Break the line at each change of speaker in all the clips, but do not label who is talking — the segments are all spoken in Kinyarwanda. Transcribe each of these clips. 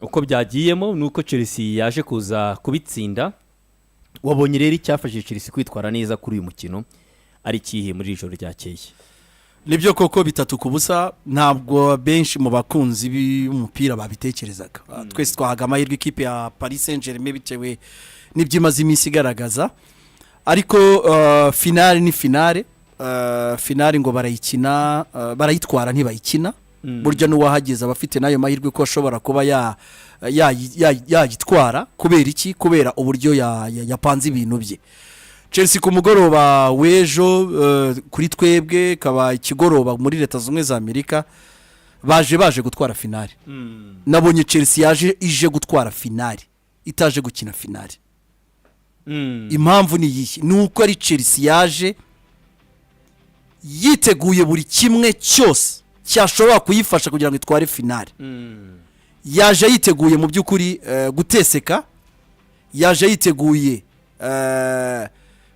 uko byagiyemo nuko Chelsea yaje kuza kubitsinda. Wabonye rero icyafashije Chelsea kwitwara neza kuri uyu mukino ari kihe muri ijoro ryakeye?
Nibyo koko 3-0 ntabwo benshi mu bakunzi b'umupira babitekerezaga. Twese twahaga amahirwe ikipe ya Paris Saint-Germain bitewe n'ibyimaze iminsi igaragaza, ariko finale ni finale. Finale ngo barayikina, barayitwara ntibayikina. Burya n'uwahageze abafite nayo mahirwe ko ashobora kuba yagitwara kubera iki? Kubera uburyo yapanze ibintu bye. Chelsea ku mugoroba wejo kuri twebwe kaba ikigoroba muri Leta Zunze za Amerika baje gutwara finale. Nabonye Chelsea ije gutwara finale itaje gukina finale. Impamvu ni iyi, nuko ari Chelsea yaje yiteguye buri kimwe cyose cyashobora kuyifasha kugira ngo itware finale. Yaje yiteguye mu by'ukuri guteseka, yaje yiteguye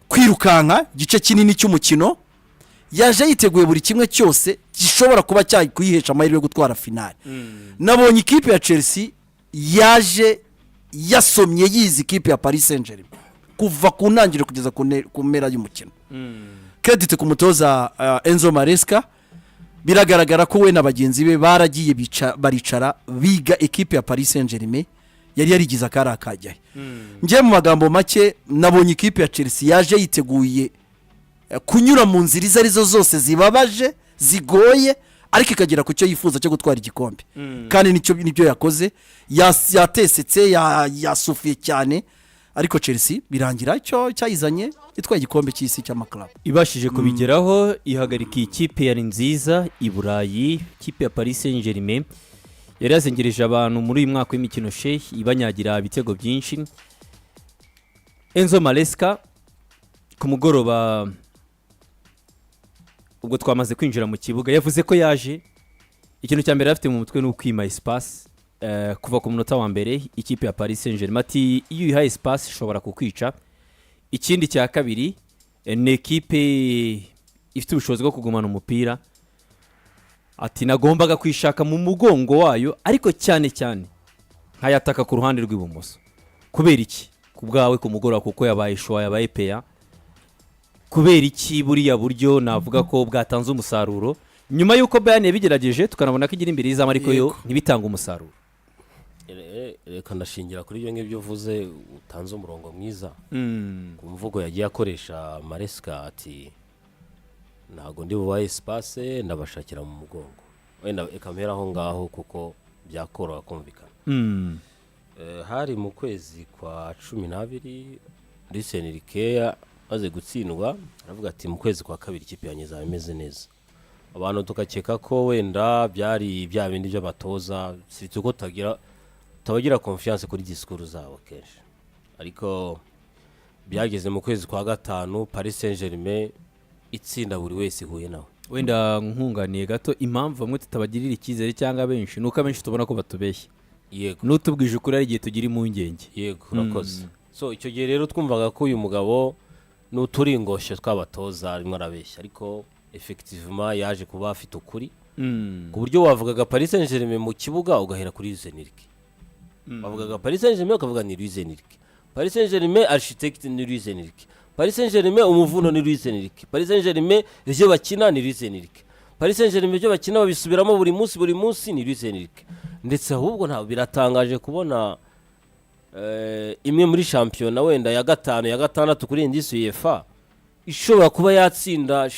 kwirukanka gice kinini cy'umukino, yaje yiteguye buri kimwe cyose gishobora kuba cyakuyihesha amahirwe yo gutwara finale. Nabonye ikipe ya Chelsea yaje yasomye yizi ikipe ya Paris Saint-Germain kuva ku ntangiriro kugeza ku mpera y'umukino. Credit ku mutoza Enzo Maresca, biragaragara ko we na bagenzi be baragiye baricara biga ekipe ya Paris Saint-Germain yari yarigize akara akajyaye. Ngiye mu magambo make nabonye ikipe ya Chelsea yaje yiteguye kunyura mu nzira izo arizo zose zibabaje zigoye, ariko ikagera ku cyo yifuza cyo gutwara igikombe. Kandi nibyo yakoze, yatesetse yasufiye cyane, ariko Chelsea birangira icyo cyayizanye itwaye igikombe cy'isi cy'amaklub.
Ibashije kubigeraho ihagarika ikipe yari nziza i Burayi, ikipe ya Paris Saint-Germain yari yazengereje abantu muri uyu mwaka w'imikino Sheikh ibanyagira ibitego byinshi. Enzo Maresca ku mugoroba ubwo twamaze kwinjira mu kibuga yavuze ko yaje ikintu cya mbere afite mu mutwe no kwima espace kuva ku munota wa mbere ikipe ya Paris Saint-Germain ati iyo ihaye espace ishobora kukwica. Ikindi cya kabiri ni ekipe ifite ubushobozi bwo kugumana umupira, ati nagombaga kwishaka mu mugongo wayo, ariko cyane cyane nkayataka ku ruhande rw'ibumoso. Kubera iki? Kubwawe ku mugoroba kuko yabaye showa yabaye peya. Kubera iki buriya buryo navuga ko bwatanze umusaruro nyuma yuko Bayern yabigerageje tukanabona ko igira imbere y'izama ariko yo ntibitanga umusaruro.
Reka ndashingira kuri ibyo ngibyo uvuze, utanze umurongo mwiza ku mvugo yagiye akoresha Maresca ati ntago ndi bubaye espace ndabashakira mu mugongo, wenda ikamera aho ngaho kuko byakoroha kumvikana. Hari mu kwezi kwa 12 Luis Enrique maze gutsindwa aravuga ati mu kwezi kwa kabiri ikipe yanyeza imeze neza. Abantu tukakeka ko wenda byari bya bindi by'abatoza sirituko tabagira confiance kuri discours zabo kenshi, ariko byageze mu kwezi kwa 5 Paris Saint-Germain itsinda buri wese huye nawe.
Wenda nkunganiye gato impamvu bamwe tutabagirira ikizere cyangwa benshi nuko abenshi tubona ko batubeshya.
Yego,
nutubwije ukuri ari gihe tugira impungenge.
Yego, urakoze. So icyo gihe rero twumvaga ko uyu mugabo n'uturingoshe tw'abatoza arimo arabeshya, ariko effectivement yaje kuba afite ukuri. Ku buryo wavugaga Paris Saint-Germain mu kibuga ugahera kuri Luis Enrique. Wavugaga Paris Saint-Germain ukavuga ni Luis Enrique. Paris Saint-Germain architect ni Luis Enrique. Paris Saint-Germain umuvuno ni Luis Enrique. Paris Saint-Germain ivyo bakina ni Luis Enrique. Paris Saint-Germain ivyo bakina babisubiramo buri munsi ni Luis Enrique. Ndetse ahubwo nta biratangaje kubona imwe muri championnat wenda ya 5 ya 6 kuri indisi UEFA ishobora kuba yatsinda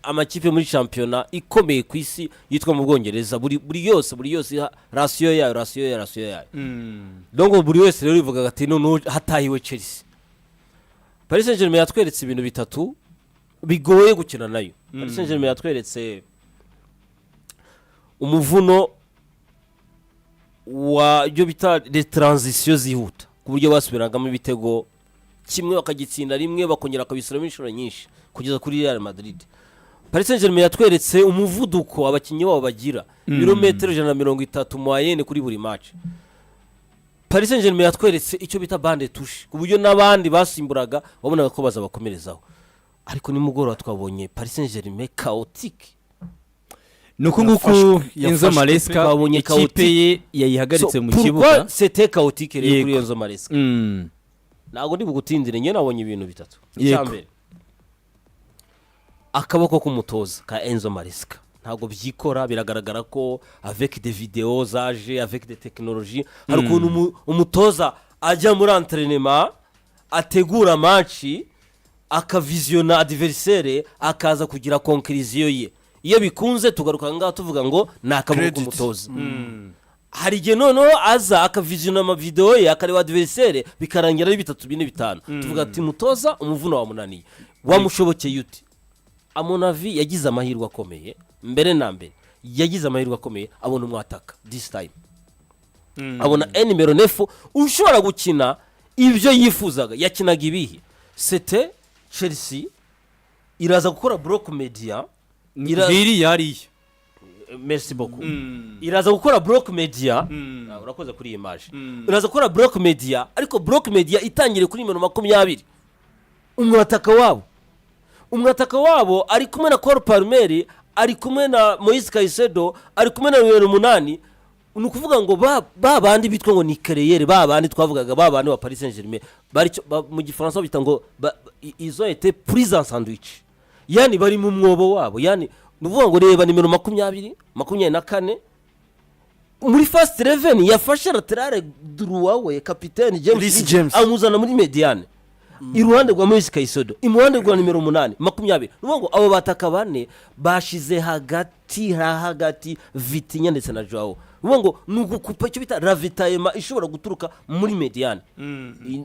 amakipe muri championnat ikomeye ku isi yitwa mu Bwongereza buri yose ratio yayo. Donc buri wese rero ivuga ati no hatahiwe Chelsea. Paris Saint-Germain yatweretse ibintu bitatu bigoye gukina nayo. Paris Saint-Germain yatweretse umuvuno wa byo bita de transition zihuta ku buryo basubiragamo ibitego kimwe bakagitsinda rimwe bakongera kabisubiramo inshuro nyinshi kugeza kuri Real Madrid. Paris Saint-Germain yatweretse umuvuduko abakinnyi babo bagira kilometero 130 moyenne kuri buri match. Paris Saint-Germain yatweretse icyo bita bande touche ku buryo nabandi basimburaga wabonaga ko baza bakomerezaho, ariko ni mugoroba twabonye Paris Saint-Germain chaotique.
nuko nguko Enzo Maresca
babonye
ikipe ye yayihagaritse mu kibuga
pourquoi c'était chaotique rero
Yego.
kuri Enzo Maresca ntabwo ndi bugutindire njye nabonye ibintu bitatu
Yego.
icyambere akaboko k'umutoza ka Enzo Maresca ntabwo byikora biragaragara ko avec des vidéos zaje avec des technologies hari ukuntu umutoza ajya muri entraînement ategura match akavisiona adversaire akaza kugira conclusion ye iyo bikunze tugaruka ngaho tuvuga ngo ni akaboko k'umutoza hari igihe noneho aza akavisiona amavideo ye akareba adversaire bikarangira ari 3 4 5 tuvuga ati mutoza umuvuno wa munaniye wamushobokeye uti amonavi yagize amahirwe akomeye mbere na mbere yagize amahirwe akomeye abona umwataka this time abona numero 9 ushobora gukina ibyo yifuzaga yakinaga ibihe c'était Chelsea iraza gukora block media
iri yari
merci beaucoup iraza gukora block media urakoze kuri iyi image iraza gukora block media ariko block media itangire kuri 20 umwataka wabo ari kumwe na Cole Palmer ari kumwe na Moise Caicedo ari kumwe na numero 8 nukuvuga ngo ba bandi bitwa ngo ni carrière ba bandi twavugaga ba bandi wa Paris Saint-Germain bari mu gifaransa bita ngo ils ont été pris en sandwich yani bari mu mwobo wabo yani nuvuga ngo reba numero 24 muri first 11 yafashe lateral droit we capitaine James amuzana muri mediane iruhande rwa Moise Caicedo imuhande rwa numero 8 20 nuvuga ngo abo bataka bane bashize hagati Vitinha ndetse na Joao nuvuga ngo nugukupa cyo bita ravitaillement ishobora guturuka muri mediane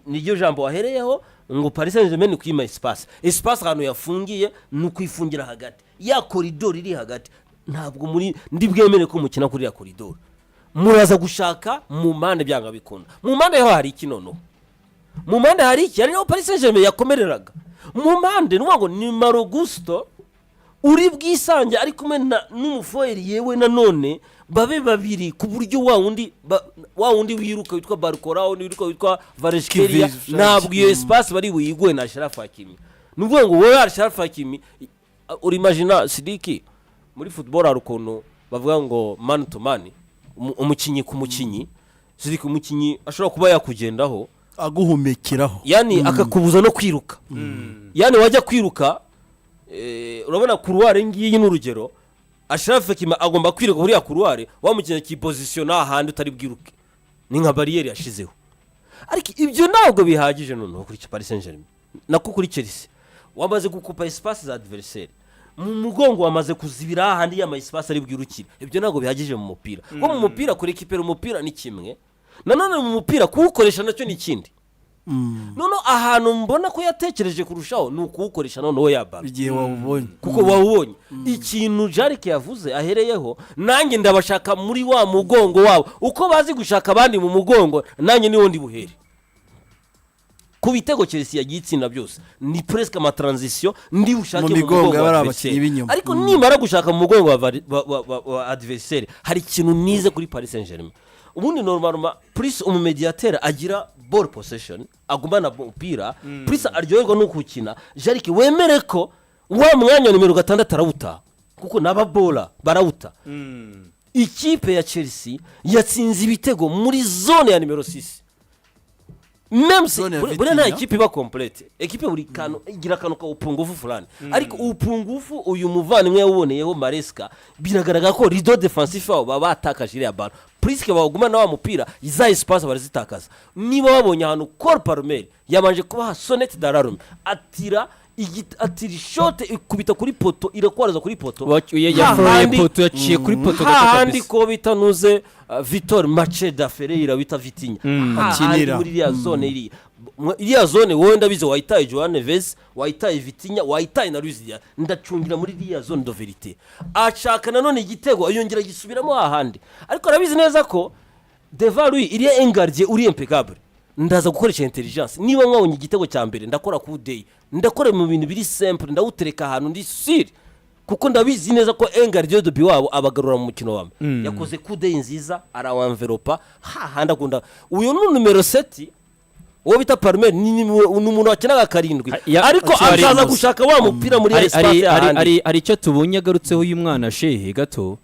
niryo jambo wahereyeho ngo Paris Saint-Germain kwima espace hano yafungiye nukwifungira hagati ya corridor iri hagati ntabwo muri ndibwemere ko mukina kuri ya corridor muraza gushaka mu mande byanga bikunda mu mande ho hari iki nono mu mande hari iki ari no Paris Saint-Germain yakomereraga mu mande nuvuga ngo ni Marogusto uri bwisange ari kumwe n'umufoyeri yewe nanone babe babiri ku buryo wa wundi wiruka witwa Barcola witwa Vareshkelia ntabwo iyo espace bari buyigwe na Sharaf Hakimi nuvuga ngo wowe Sharaf Hakimi uri imagine Sidiki muri football arukono bavuga ngo man to man umukinyi ku mukinyi Sidiki umukinyi ashobora kuba yakugendaho
aguhumekeraho
yani akakubuza no kwiruka yani wajya kwiruka urabona couloir ngiyi n'urugero Ashraf Hakimi agomba kwiruka buriya couloir wamukinye ki position ahandi utari bwiruke ni nka barriere yashizeho ariko ibyo ntabwo bihagije noneho kuri Paris Saint-Germain nako kuri Chelsea wamaze gukupa espace za adversaire mu mugongo wamaze kuzibira ahandi ya espace ari bwirukire ibyo ntabwo bihagije mu mupira ko mu mupira kuri ekipera umupira ni kimwe nanone mu mupira kuwukoresha nacyo ni kindi nono ahantu mbona ko yatekereje kurushaho ni ukuwukoresha noneho yabara
igihe wawubonye
kuko wawubonye ikintu Jarike yavuze ahereyeho nanjye ndabashaka muri wa mugongo wabo uko bazi gushaka abandi mu mugongo nanjye niwo ndi buhere ku bitego Chelsea yagitsinda byose ni presque ama transition ndi bushake mu mugongo w'abakinnyi ariko nimara gushaka mu mugongo wa adversaire hari ikintu nize kuri Paris Saint-Germain ubundi normalement plus umumediateur agira ball possession agumana umupira plus aryoherwa no gukina Jarike wemere ko wa mwanya numero 6 arawuta kuko nababola barawuta ikipe ya Chelsea yatsinze ibitego muri zone ya numero 6 même buri na ekipe ba complete ekipe buri kano igira kano ka upungufu fulani ariko upungufu uyu muvandimwe yaboneyeho Maresca biragaragara ko rido defensif aho baba atakaje ya ball priske baguma na wa mupira iza espace barazitakaza niba babonye hano Cole Palmer yamanje kuba sonnet d'Alarum atira shot ikubita kuri poto irakwareza kuri poto
yafoye poto yaciye kuri poto
handi ko bitanuze Vitor Macheda Ferreira bita Vitinha akinira muri iriya zone iriya zone wowe ndabize wayitaye Joao Neves wayitaye Vitinha wayitaye na Luis Diaz ndacungira muri iriya zone de vérité ashaka nanone igitego ayongera gisubiramo ahandi ariko arabizi neza ko devant lui iriya engardie uri impeccable ndaza gukoresha intelligence niba mwabonye igitego cya mbere ndakora ku day ndakora mu bintu biri simple ndawutereka ahantu ndi siri kuko ndabizi neza ko engardie de biwabo abagarura mu mukino wame yakoze ku day nziza arawanvelopa hahanda kunda uyu ni numero 7 uwo bita Palmer ni umuntu wakinaga 7 ariko akaza gushaka wa mupira muri espace
ari icyo tubonye agarutseho uyu mwana shehe gato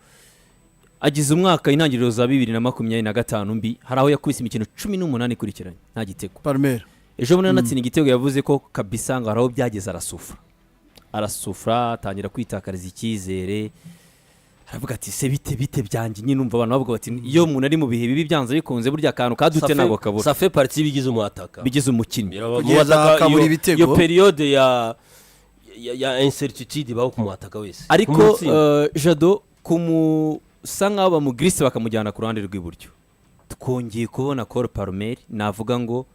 agize umwaka intangiriro za 2025 mbi hari aho yakubise imikino 18 ikurikiranye nta gitego
Palmer
ejo bundi natsinda igitego yavuze ko kabisa ngo araho byageze arasufra atangira kwitakariza icyizere aravuga ati se bite byanjye nyine numva abantu bavuga bati iyo umuntu ari mu bihe bibi byanze bikunze burya akantu kadute ntabwo kabura
ça fait partie bigize umwataka
bigize umukinnyi
iyo periode ya incertitude baho kumwataka wese
ariko Jado kumusa nk'aho bamugrise bakamujyana ku ruhande rw'iburyo twongeye kubona Cole Palmer navuga ngo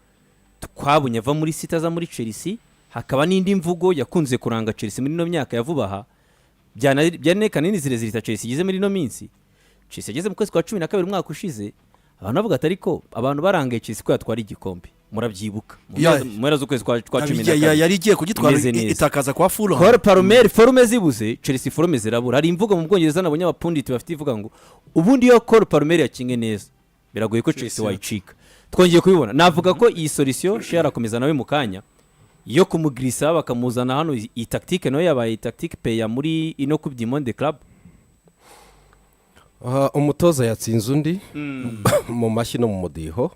twabunye ava muri City aza muri Chelsea hakaba n'indi mvugo yakunze kuranga Chelsea muri no myaka ya vuba aha byanekana n'indi zirezirita Chelsea igeze muri no minsi Chelsea ageze mu kwezi kwa 12 umwaka ushize abantu bavuga ati ariko abantu barangaye Chelsea ko yatwara igikombe murabyibuka mwera z'ukwezi kwa 12
yari igiye kugitwara itakaza kwa Fulham
Cole Palmer forume zibuze Chelsea forume zirabura hari imvugo mu Bwongereza nabonye abapunditi bafite ivuga ngo ubundi yo Cole Palmer yakinge neza biragoye ko Chelsea wayicika twongeye kubibona navuga ko iyi solution share akomeza nawe mu kanya yo kumugrisa bakamuzana hano iyi tactique nayo yabaye tactique pe ya muri ino Coupe du Monde Club
umutoza yatsinze undi mu mashyi no mu mudiho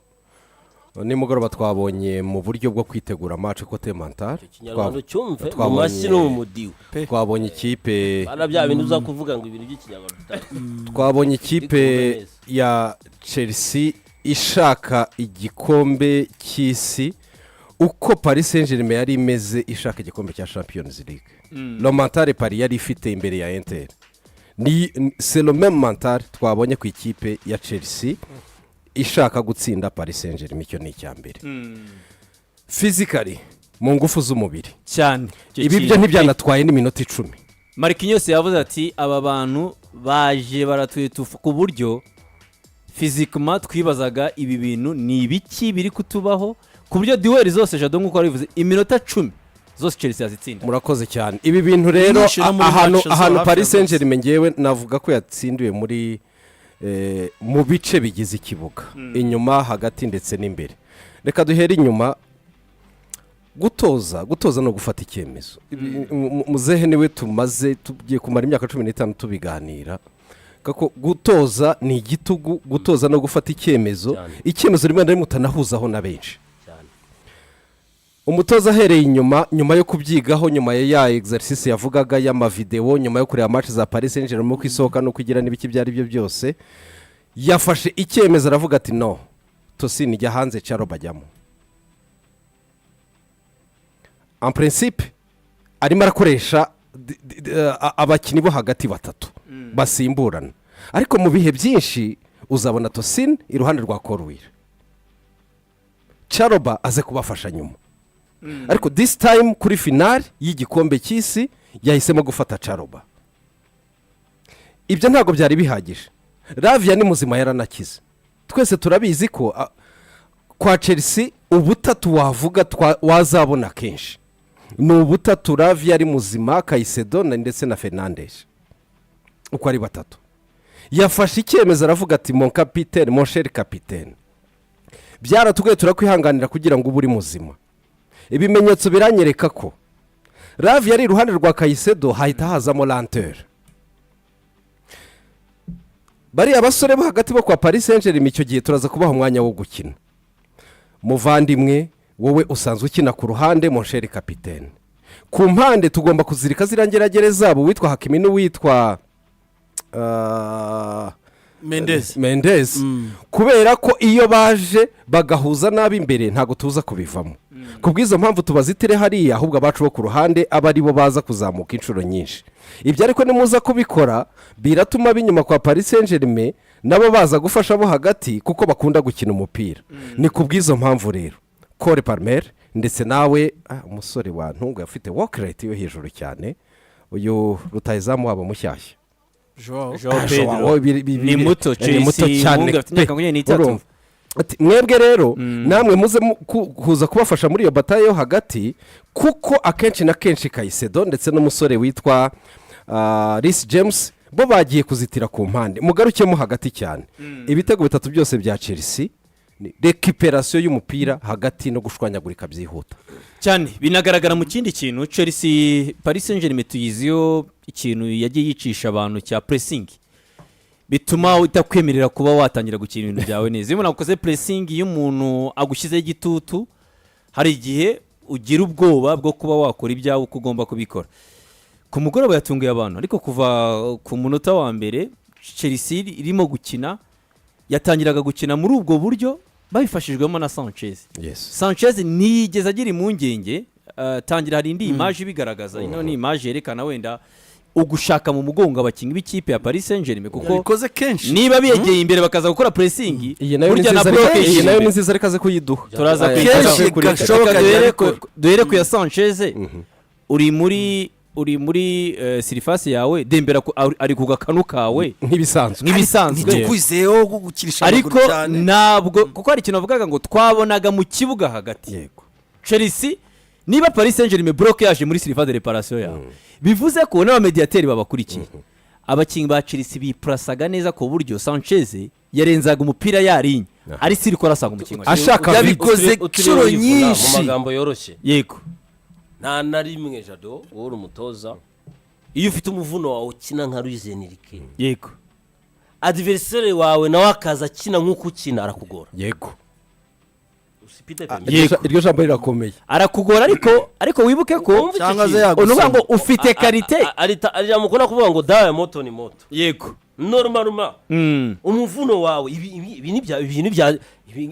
nimugoroba twabonye mu buryo bwo kwitegura match kote mental twabonye ikipe
bya bintu uza kuvuga ngo ibintu by'ikinyarwanda
twabonye ikipe ya Chelsea ishaka igikombe cy'isi uko Paris Saint-Germain yari imeze ishaka igikombe cya Champions League le mental Paris yari ifite imbere ya Inter c'est le même mental twabonye ku ikipe ya Chelsea ishaka gutsinda Paris Saint-Germain icyo ni icyambere physically mu ngufu z'umubiri
cyane
ibi byo ntibyanatwaye n'iminota 10
Marquinhos yavuze ati aba bantu baje baratwetufa ku buryo physiquement twibazaga ibi bintu ni ibiki biri kutubaho ku buryo duel zose Jado nkuko arivuze iminota 10 zose Chelsea yazitsinda
murakoze cyane ibi bintu rero ahantu Paris Saint-Germain ngewe navuga ko yatsindiwe muri mu bice bigize ikibuga inyuma hagati ndetse n'imbere reka duhere inyuma gutoza no gufata icyemezo muzehe niwe tumaze tugiye kumara imyaka 15 tubiganira kako gutoza ni igitugu gutoza no gufata icyemezo rimwe na rimwe utanahuzaho na benshi umutoza ahereye nyuma yo kubyigaho nyuma ya exercice yavugaga y'amavideo nyuma yo kureba match za Paris Saint-Germain mu kwisohoka no kugira n'ibiki byari byo byose yafashe icyemezo aravuga ati no tosini jya hanze cyaro bajyamo en principe arimo arakoresha abakinnyi bo hagati batatu basimburana ariko mu bihe byinshi uzabona tosini iruhande rwa Corwil Charoba aze kubafasha nyuma ariko this time kuri finale y'igikombe cy'isi yahisemo gufata Charoba ibyo ntago byari bihagije Lavia ni muzima yaranakize twese turabizi ko kwa Chelsea ubutatu wavuga wazabona kenshi ni ubutatu Lavia ari muzima Caicedo ndetse na Fernandes uko ari batatu yafashe icyemezo aravuga ati mon capitaine mon cher capitaine byaratugoye turakwihanganira kugira ngo uburi muzima ibimenyetso biranyereka ko Lavia ari iruhande rwa Caicedo hahita hazamo lenteur bari abasore bo hagati bo kwa Paris Saint-Germain icyo gihe turaza kubaha umwanya wo gukina muvandimwe wowe usanzwe ukina ku ruhande mon cher capitaine ku mpande tugomba kuzirika zirangeragere zabo witwa Hakimi n'uwitwa Mendes kubera ko iyo baje bagahuza nabi imbere ntago tuza kubivamo kubwizo mpamvu tubazitire hariya ahubwo abacu bo ku ruhande aba ari bo baza kuzamuka inshuro nyinshi ibyo ariko nimuza kubikora biratuma binyuma kwa Paris Saint-Germain nabo baza gufasha bo hagati kuko bakunda gukina umupira ni kubwizo mpamvu rero Cole Palmer ndetse nawe umusore wa ntungu yafite work rate yo hejuru cyane uyu rutayizamu wabo mushyashya
Pedro ni muto cyane
mwebwe rero namwe muze kuza kubafasha muri iyo bataille yo hagati kuko akenshi na kenshi Caicedo ndetse n'umusore witwa Reece James bo bagiye kuzitira ku mpande mugarukemo hagati cyane ibitego bitatu byose bya Chelsea ni recuperation y'umupira hagati no gushwanyagurika byihuta
cyane binagaragara mu kindi kintu Chelsea Paris Saint-Germain tuyiziyo ikintu yagiye yicisha abantu cya pressing bituma utakwemerera kuba watangira gukina ibintu byawe neza. Iyo umuntu akoze pressing, iyo umuntu agushyizeho igitutu, hari igihe ugira ubwoba bwo kuba wakora ibyawe uko ugomba kubikora. Ku mugoroba yatunguye abantu, ariko kuva ku munota wa mbere Chelsea irimo gukina, yatangiraga gukina muri ubwo buryo babifashijwemo na Sanchez. Sanchez nigeze agira impungenge, tangira hari indi image ibigaragaza. Ino ni image yerekana wenda ugushaka mu mugongo abakinnyi b'ikipe ya Paris Saint-Germain, kuko
bikoze kenshi
niba biyegeye imbere bakaza gukora pressing,
burya na bloke iyi nayo ni nziza, reka ze kuyiduha.
turaza duhere ku ya Sanchez. uri muri surface yawe, Dembele ari ku gakanu kawe nk'ibisanzwe
ntikwizeho gukirisha
ariko ntabwo, kuko hari ikintu bavugaga ngo twabonaga mu kibuga hagati. Chelsea niba Paris Saint-Germain bloke yaje muri surface de réparation yawe, bivuze ko n'abamediateri babakurikiye, abakinnyi ba Chelsea biplasaga neza ku buryo Sanchez yarenzaga umupira yarinye ari siri ko arasanga umukinnyi
ashaka, yabikoze inshuro nyinshi
mu magambo yoroshye.
Yego,
nta na rimwe Jado wowe uri umutoza, iyo ufite umuvuno wawe ukina nka Luis Enrique,
yego,
adversaire wawe nawe akaza akina nk'uko ukina, arakugora.
Iryo jambo rirakomeye,
arakugora. Ariko wibuke ko unuvuga ngo ufite karite,
arija mukona kuvuga ngo dawa ya moto ni moto.
Yego,
normal umuvuno wawe ibi ni bya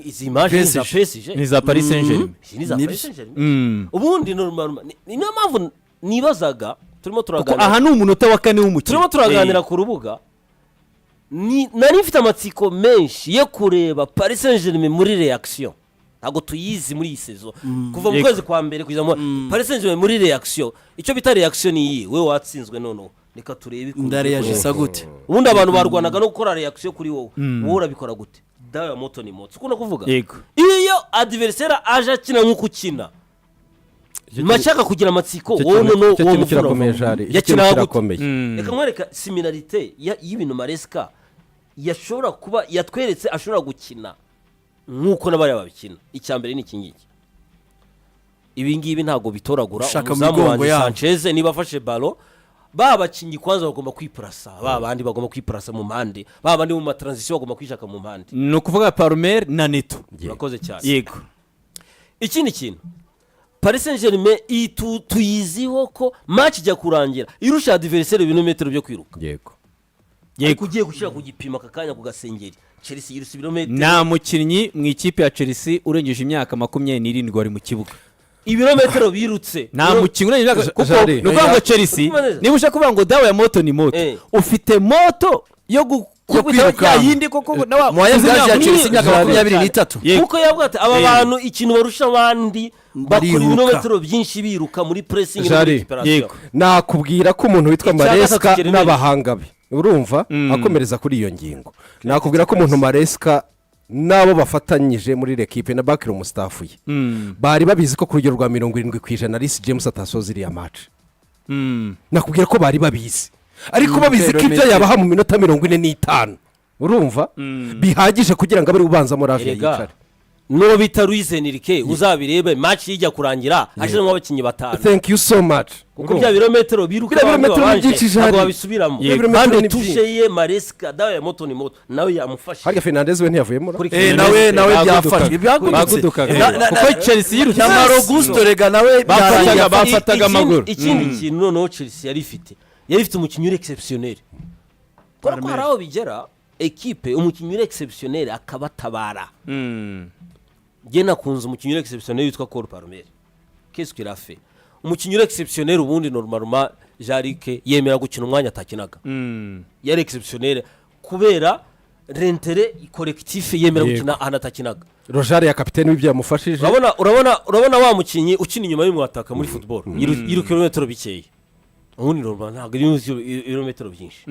izi image za PSG,
ni za Paris Saint-Germain.
Ubundi normal ni mpamvu nibazaga, turimo turaganira,
aha ni umunota wa kane w'umukino,
turimo turaganira ku rubuga, nari mfite amatsiko menshi yo kureba Paris Saint-Germain muri reaction. Ntabwo tuyizi muri iyi sezo kuva mu kwezi kwa mbere kugeza mu Paris Saint-Germain muri reaction. Icyo bita reaction ni iyi, wewe watsinzwe none reka turebe
ndareagisa gute.
Ubundi abantu barwanaga no gukora reaction kuri wowe, wowe urabikora gute? Dawa ya moto ni moto, ukunda kuvuga. Iyo adversaire aje akina nk'uko ukina, mashaka kugira amatsiko, wowe no uwo mukino yakina gute. Reka nkwereka similarité y'ibintu Maresca yashobora kuba yatweretse, ashobora gukina nk'uko n'abari babikina. Icyambere ni ikingiki, ibi ngibi ntabwo bitoragura umuzamu wa Sanchez niba afashe ballon, babakinyi kwanza bagomba kwiprasa, babandi bagomba kwiprasa mu mpande, babandi mu matransition bagomba kwishaka mu mpande,
no kuvuga Palmer na Neto.
Urakoze cyane.
Yego,
ikindi kintu Paris Saint-Germain tuyiziho ko match ijya kurangira irusha adversaire ibirometero byo kwiruka.
Yego,
ariko ugiye gushyira ku gipima akanya ku gasengeri, Chelsea yirusha ibirometero.
Nta mukinnyi mu ikipe ya Chelsea urengeje imyaka 27 ari mu kibuga.
Ibirometero birutse,
nta mukinnyi urengeje imyaka, kuko nuvuga ngo Chelsea niba ushaka kuvuga ngo dawa ya moto ni moto, ufite moto yo kwiruka yindi, koko nawa
moyenne ya Chelsea imyaka 23.
Kuko yavuga ati aba bantu ikintu barusha abandi bakora ibirometero byinshi biruka muri pressing na recuperation.
Nakubwira ko umuntu witwa Maresca n'abahanga be, urumva akomereza kuri iyo ngingo, nakubwira ko umuntu Maresca nabo bafatanyije muri l'equipe na Bakiro Mustafa ye bari babizi ko ku rugero rwa 70% Reece James atasoza iriya match. Nakubwira ko bari babizi, ariko babizi ko ibyo yabaha mu minota 45, urumva bihagije kugira ngo abari ubanzamo Ravia yicare.
No bita Luis Enrique uzabirebe match yijya kurangira ashiramo abakinyi batanu.
Thank you so much.
Kuko bya birometero biruka ntabwo babisubiramo, kandi tusheye Maresca dawa ya moto ni moto nawe yamufashe.
Harya Fernandez we ntiyavuyemo
nawe byafashwe
bagudukaga, kuko Chelsea yirutse
na Augusto rega nawe
bafataga amaguru.
Ikindi kintu noneho Chelsea yari ifite umukinnyi exceptionnel, kuko haraho bigera equipe umukinnyi exceptionnel akabatabara. Nge nakunze umukinnyi exceptionnel witwa Cole Palmer. Qu'est-ce qu'il a fait? Umukinnyi exceptionnel ubundi normalement Jarike yemera gukina umwanya atakinaga. Yari exceptionnel kubera l'intérêt collectif, yemera gukina anatakinaga.
Roger ya kapiteni w'ibyo yamufashije.
Urabona wa mukinnyi ukina inyuma y'umwataka muri football yiru kilometero bikeya, ubundi normal ntabwo ari ibirometero byinshi.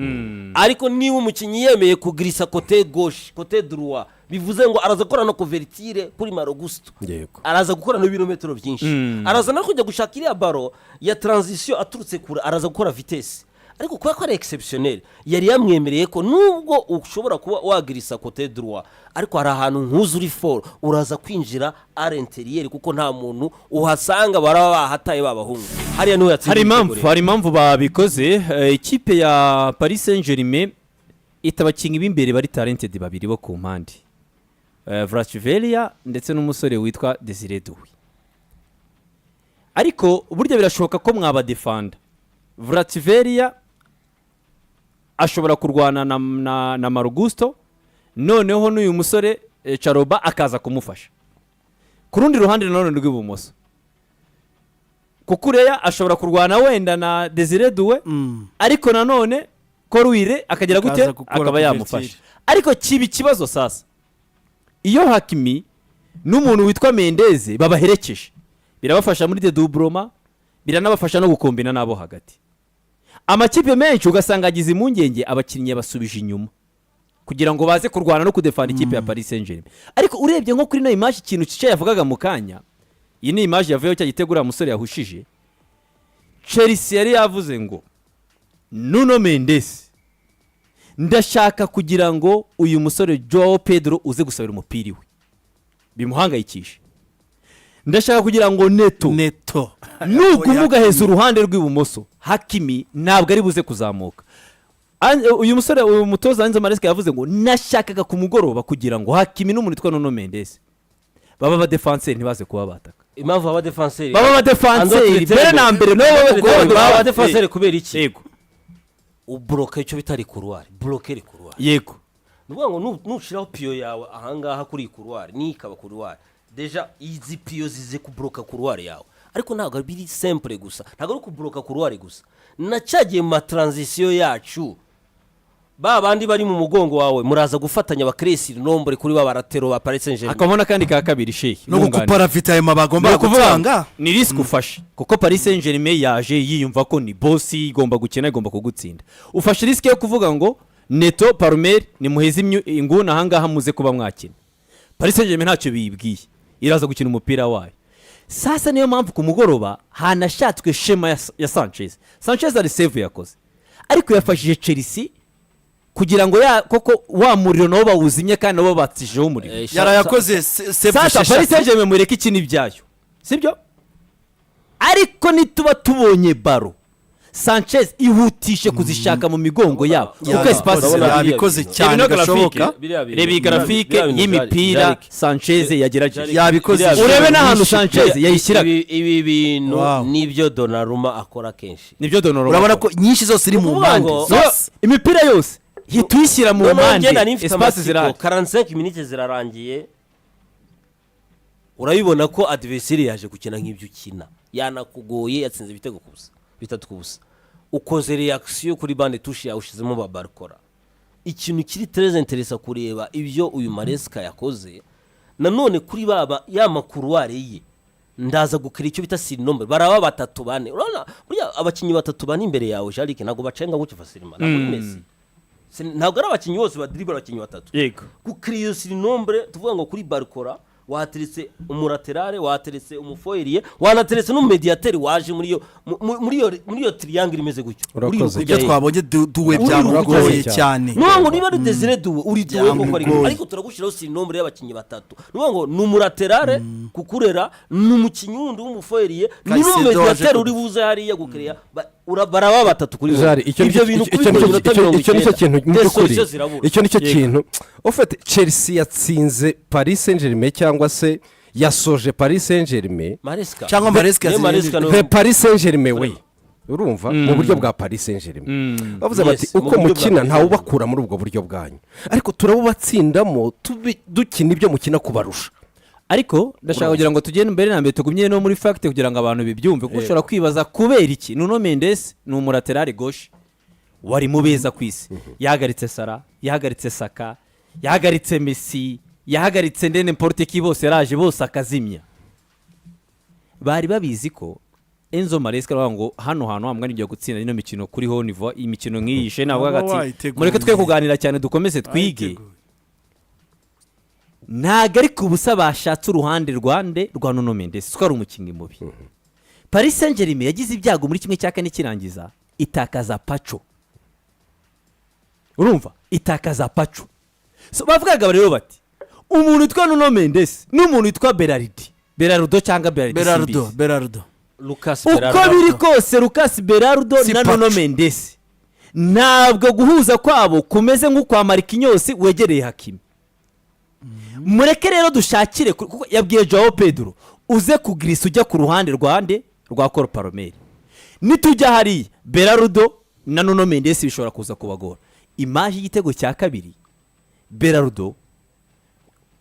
Ariko niba umukinnyi yemeye kugrisa côté gauche côté droit, bivuze ngo araza gukora no convertire kuri Augusto, araza gukora no ibirometero byinshi, araza no kujya gushaka iriya baro ya transition aturutse kure, araza gukora vitesse. Ariko kuba ko ari exceptionnel yari yamwemereye ko nubwo ushobora kuba wagrisa côté droit, ariko hari ahantu nk'uzuri for uraza kwinjira à l'intérieur, kuko nta muntu uhasanga baraba bahataye babahungu. Hariya niho yatsinze.
Hari impamvu babikoze. Ikipe ya Paris Saint-Germain abakinnyi b'imbere bari talented babiri bo ku mpande Vrachvelia ndetse n'umusore witwa Desire Doué, ariko burya birashoboka ko mwabadefanda. Vrachvelia ashobora kurwana na Marugusto, noneho n'uyu musore Charoba akaza kumufasha ku rundi ruhande nanone rw'ibumoso. Kukureya ashobora kurwana wenda na Desire Doué, ariko nanone Korwire akagera gute akaba yamufasha. Ariko kibi kibazo sasa, iyo Hakimi n'umuntu witwa Mendeze babaherekeje, birabafasha muri de doublema, biranabafasha no gukombina nabo hagati. Amakipe menshi ugasanga agize impungenge abakinnyi basubije inyuma kugira ngo baze kurwana no kudefanda ikipe ya Paris Saint-Germain. Ariko urebye nko kuri no image ikintu cyica yavugaga mu kanya, iyi ni image yavuyeho cya gitegura musore yahushije. Chelsea yari yavuze ngo Nuno Mendes, ndashaka kugira ngo uyu musore Joao Pedro uze gusabira umupira we bimuhangayikishe. Ndashaka kugira ngo Neto nugumuga heza uruhande rw'ibumoso, Hakimi ntabwo ari buze kuzamuka. Uyu musore uyu mutoza Enzo Maresca yavuze ngo nashakaga ku mugoroba kugira ngo Hakimi n'umuntu witwa Nuno Mendes baba ba defenseur ntibaze kuba bataka.
Impamvu aba defenseur
baba ba defenseur mbere na mbere no
baba defenseur kubera iki? Yego, ubloka icyo bitari couloir, bloquer couloir.
Yego,
nuvuga ngo nushiraho piyo yawe ahangaha kuri couloir ni ikaba couloir, deja izi piyo zize kubloka couloir yawe. Ariko ntabwo biri simple gusa, ntabwo ari kubloka couloir gusa, nacagiye ma transition yacu bandi bari mu mugongo wawe muraza gufatanya bakresi nombre kuri baratero ba Paris Saint-Germain.
Akamona kandi ka kabiri sheikh
no gukupara vitayema bagomba gutanga
ni risk ufashe, kuko Paris Saint-Germain yaje yiyumva ko ni boss igomba gukena igomba kugutsinda. Ufashe risk yo kuvuga ngo Neto Palmer ni muheza inguna ahangaha muze kuba mwakina. Paris Saint-Germain ntacyo biyibwiye, iraza gukina umupira wayo. Sasa niyo mpamvu ku mugoroba hanashatswe shema ya Sanchez ari save yakoze, ariko yafashije Chelsea kugira ngo koko wa muriro nabo bawuzimye kandi nabo batishijeho umuriro.
Yarayakoze save.
Sasa Paris Saint-Germain mureke iki nibyayo, sibyo? Ariko nituba tubonye baro Sanchez ihutishe kuzishaka mu migongo yabo, kuko espace
yabikoze cyane gashoboka.
Rebi graphique y'imipira Sanchez yagerageje
yabikoze.
Urebe n'ahantu Sanchez yayishyira.
Ibi bintu nibyo Donnarumma akora kenshi,
nibyo Donnarumma
urabona ko nyinshi zose iri mu mpande,
imipira yose hitwishyira mu mpande, espace zirahari.
45 minutes zirarangiye, urabibona ko adversaire yaje gukina nk'ibyo ukina, yanakugoye, yatsinze ibitego kubusa bitatu kubusa, ukoze reaction kuri bande touche yawushizemo babarkora. Ikintu kiri très intéressant kureba ibyo uyu Maresca yakoze nanone kuri baba ya makuruware ye, ndaza gukira icyo bita sirinombe, baraba batatu bane. Urabona burya abakinyi batatu bane imbere yawe Jarike ntago bacenga gutyo fasirima na muri Messi, ntago ari abakinyi bose badribble abakinyi batatu.
Yego,
gukira iyo sirinombe tuvuga ngo kuri barkora wateretse umuraterare, wateretse umufoyeriye, wanateretse n'umediateur waje muri iyo triangle imeze gutyo.
Ibyo twabonye duwe byamugoye cyane.
Nuko niba ari Desire Doué uri duwe ariko turagushiraho sirinombre y'abakinyi batatu. Nuko n'umuraterare kukurera n'umukinyi wundi w'umufoyeriye n'umediateur uri buze hariya gukereya baraba batatu kuri
Zari. Icyo bintu nicyo kintu n'ukuri, icyo nicyo kintu ofete Chelsea yatsinze Paris Saint-Germain cyangwa se yasoje Paris Saint-Germain
cyangwa Maresca
Paris Saint-Germain we urumva mu buryo bwa Paris Saint-Germain bavuze bati uko mukina ntawe ubakura muri ubwo buryo bwanyu, ariko turabubatsindamo dukina ibyo mukina kubarusha.
Ariko ndashaka kugira ngo tugende mbere na mbere tugumye no muri fact kugira ngo abantu bibyumve, kuko ushobora kwibaza kubera iki Nuno Mendes ni umuraterare gauche wari mubeza kwisi, yahagaritse Salah, yahagaritse Saka, yahagaritse Messi, yahagaritse ndene porte ki bose yaraje bose akazimya. Bari babizi ko Enzo Maresca aravuga ngo hano hamwe ngiye gutsinda ino mikino kuri ho niveau imikino nk'iyishe navuga ati mureke twe kuganira cyane dukomeze twige. Ntago ari kubusa bashatse uruhande rwa Nuno Mendes twari umukinyi mubi. Paris Saint-Germain yagize ibyago muri kimwe cya kane kirangiza itakaza Pacho, urumva itakaza Pacho. So bavugaga rero bati umuntu witwa Nuno Mendes n'umuntu witwa Berardo cyangwa
Berardo
Lucas
Berardo, uko biri kose Lucas Berardo na Nuno Mendes ntabwo guhuza kwabo kumeze nk'ukwa Marquinhos wegereye Hakimi. Mureke rero dushakire kuko yabwiye Joao Pedro uze kugirisa ujya ku ruhande rwa Col Palmer. Nitujya hari Berardo na Nuno Mendes bishobora kuza kubagora. Imaje y'igitego cya kabiri Berardo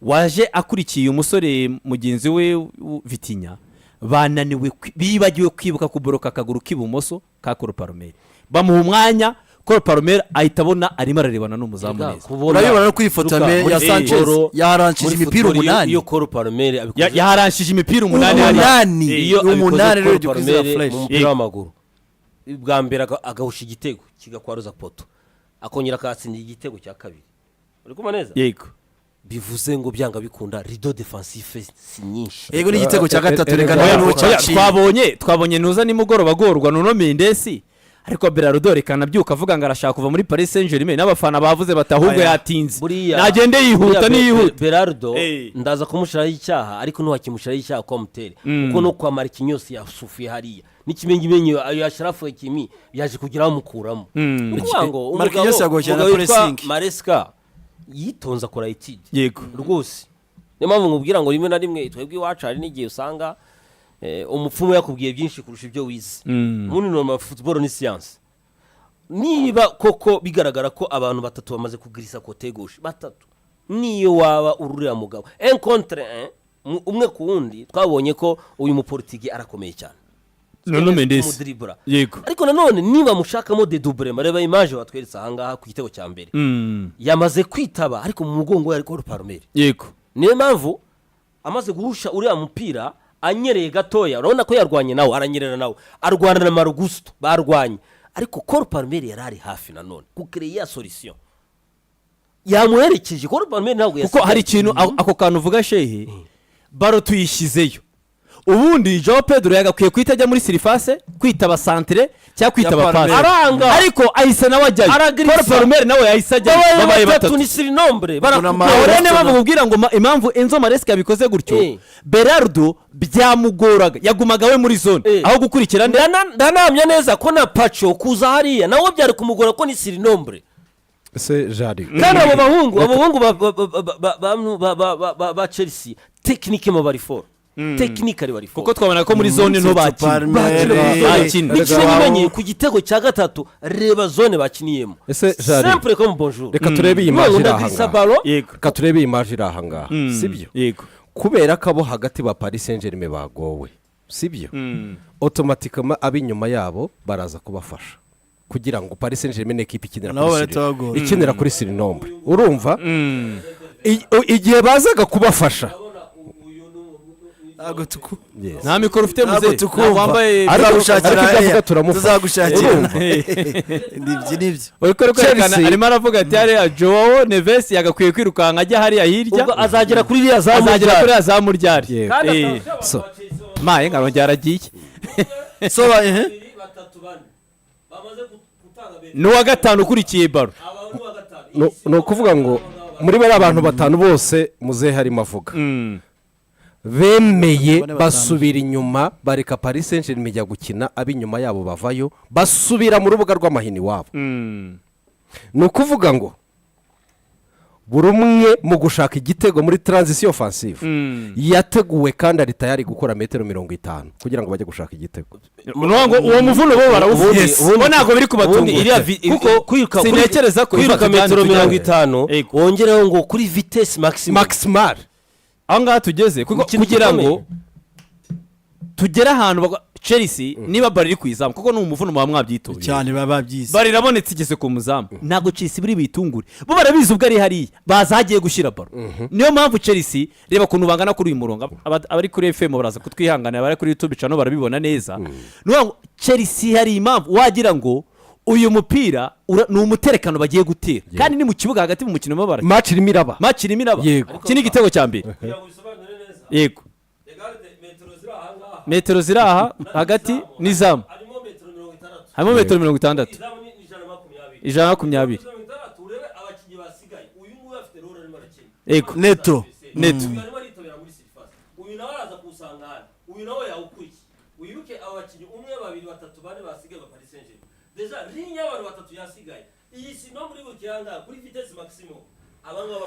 waje akurikiye umusore mugenzi we Vitinha bananiwe bibagiwe kwibuka kuboroka akaguru k'ibumoso ka Col Palmer. Bamuha umwanya Col Palmer ahita abona arimo ararebana n'umuzamu neza.
urabibona no kwifotora ya Sanchez yaharanshije imipira 8
iyo Col Palmer
yaharanshije imipira
8
iyo
umunani rero
Col
gikiza
Palmer
flash
mu mupira w'amaguru bwa mbere agahusha igitego kigakwaruza poto akongera akatsinda igitego cya kabiri. Uri kuma neza
yego
bivuze ngo byanga bikunda rido defensive si nyinshi.
yego n'igitego cya gatatu reka nawe
twabonye nuza nimugoroba gorwa Nuno Mendes ariko Berardo rekana byuka avuga ngo arashaka kuva muri Paris Saint-Germain n'abafana bavuze batahubwo yatinze nagende yihuta niyihuta.
Berardo ndaza kumushiraho icyaha ariko ntiwakimushiraho icyaha kwa mutere kuko no kwa Marquinhos yasufiye hariya n'ikimenyimenyi yasharafu Hakimi yaje kugira amukuramo. Ngo
Marquinhos yagoje na pressing
Maresca yitonza akora itide
yego
rwose. Niyo mpamvu nkubwira ngo rimwe na rimwe twebwe iwacu hari n'igihe usanga umupfumu yakubwiye byinshi kurusha ibyo wize. Muri normal football ni science. Niba koko bigaragara ko abantu batatu bamaze kugirisa kote gauche batatu niyo waba ururira mugabo un contre un umwe ku wundi twabonye ko uyu mupolitiki arakomeye cyane
Nuno Mendes
yego. Ariko nanone niba mushakamo de double mareba image watweretse ahangaha ku gitego cya mbere yamaze kwitaba ariko mu mugongo yari Col Palmer
yego.
Niyo mpamvu amaze guhusha uriya mupira anyereye gatoya urabona ko yarwanye nawe aranyerera nawe arwana na Marugusto barwanye ariko Col Palmer yarari hafi nanone kucreer solution yamuherekeje Col Palmer ntabwo
kuko hari ikintu ako kantu uvuga shehe baro tuyishizeyo ubundi Joao Pedro yagakwiye kwitajya muri surface kwitaba centre cyangwa kwitaba passe ariko ahise nawe ajyayo Col Palmer nawe yahise ajyayo babaye batatu
ni sirinombre
barakubwira bamubwira ngo impamvu Enzo Maresca yabikoze gutyo Berardo byamugoraga yagumaga we muri zone aho gukurikira
ndanamya neza ko na Pacho kuza hariya nawe byari kumugora ko ni sirinombre
se jari
kandi abo bahungu ba Chelsea technique mo bari for technically bari for
kuko twabona ko muri zone no bakina
n'ikimenyi ku gitego cya gatatu reba zone bakiniyemo simple comme bonjour.
Reka turebe iyi image irahangaha reka turebe iyi image irahangaha sibyo
yego
kubera ko abo hagati ba Paris Saint-Germain bagowe sibyo automatically abinyuma yabo baraza kubafasha kugira ngo Paris Saint-Germain equipe ikinira kuri sirinombre urumva igihe bazaga kubafasha
nta mikoro ufite muze
wambaye
aragushakira
tuzagushakira nibyo
uriko kwerekana arimo aravuga ati hariya Joao Neves yagakwiye kwirukanka ajya hariya hirya
ubwo azagera kuri iriya
zamu ryari
so
maye ngarongera aragiye
so
n'uwa gatanu ukurikiye baro
ni ukuvuga ngo muri bari abantu batanu bose muzehe harimo avuga bemeye basubira inyuma bareka Paris Saint-Germain ijya gukina ab'inyuma yabo bavayo basubira mu rubuga rw'amahini wabo. Ni ukuvuga ngo buri umwe mu gushaka igitego muri transition offensive yateguwe kandi ari tayari gukora metero 50 kugira ngo bajye gushaka igitego.
Ngo uwo muvuno bo barawuvuye bo ntago biri kubatunga kuko kwiruka sinekereza ko
kwiruka metero 50 wongereho ngo kuri vitesse
maximal
anga tugeze kugira ngo tugere ahantu Chelsea niba bari kwizamu kuko n'umuvuno mwa mwabyitoye
cyane baba byiza
bari rabonetse igeze ku muzamu nago Chelsea buri bitungure bo barabizi ubwo ari hariya bazagiye gushira baro niyo mpamvu Chelsea reba kuntu bangana kuri uyu murongo abari kuri FM baraza kutwihangana abari kuri YouTube channel barabibona neza no Chelsea hari impamvu wagira ngo uyu mupira ni umuterekano bagiye gutera kandi ni mu kibuga hagati mu mukino mabara
match irimo iraba
kini igitego cya mbere yego metero ziraha hagati n'izamu harimo metero 60 120
ego neto
uyu nawe araza kusanga hano uyu nawe yawukuriye wibuke abakinnyi umwe babiri batatu bane basigaye ba Paris Saint-Germain deja ligne y'abantu batatu yasigaye iyi si no muri bukihanga kuri vitesse maximum abangaba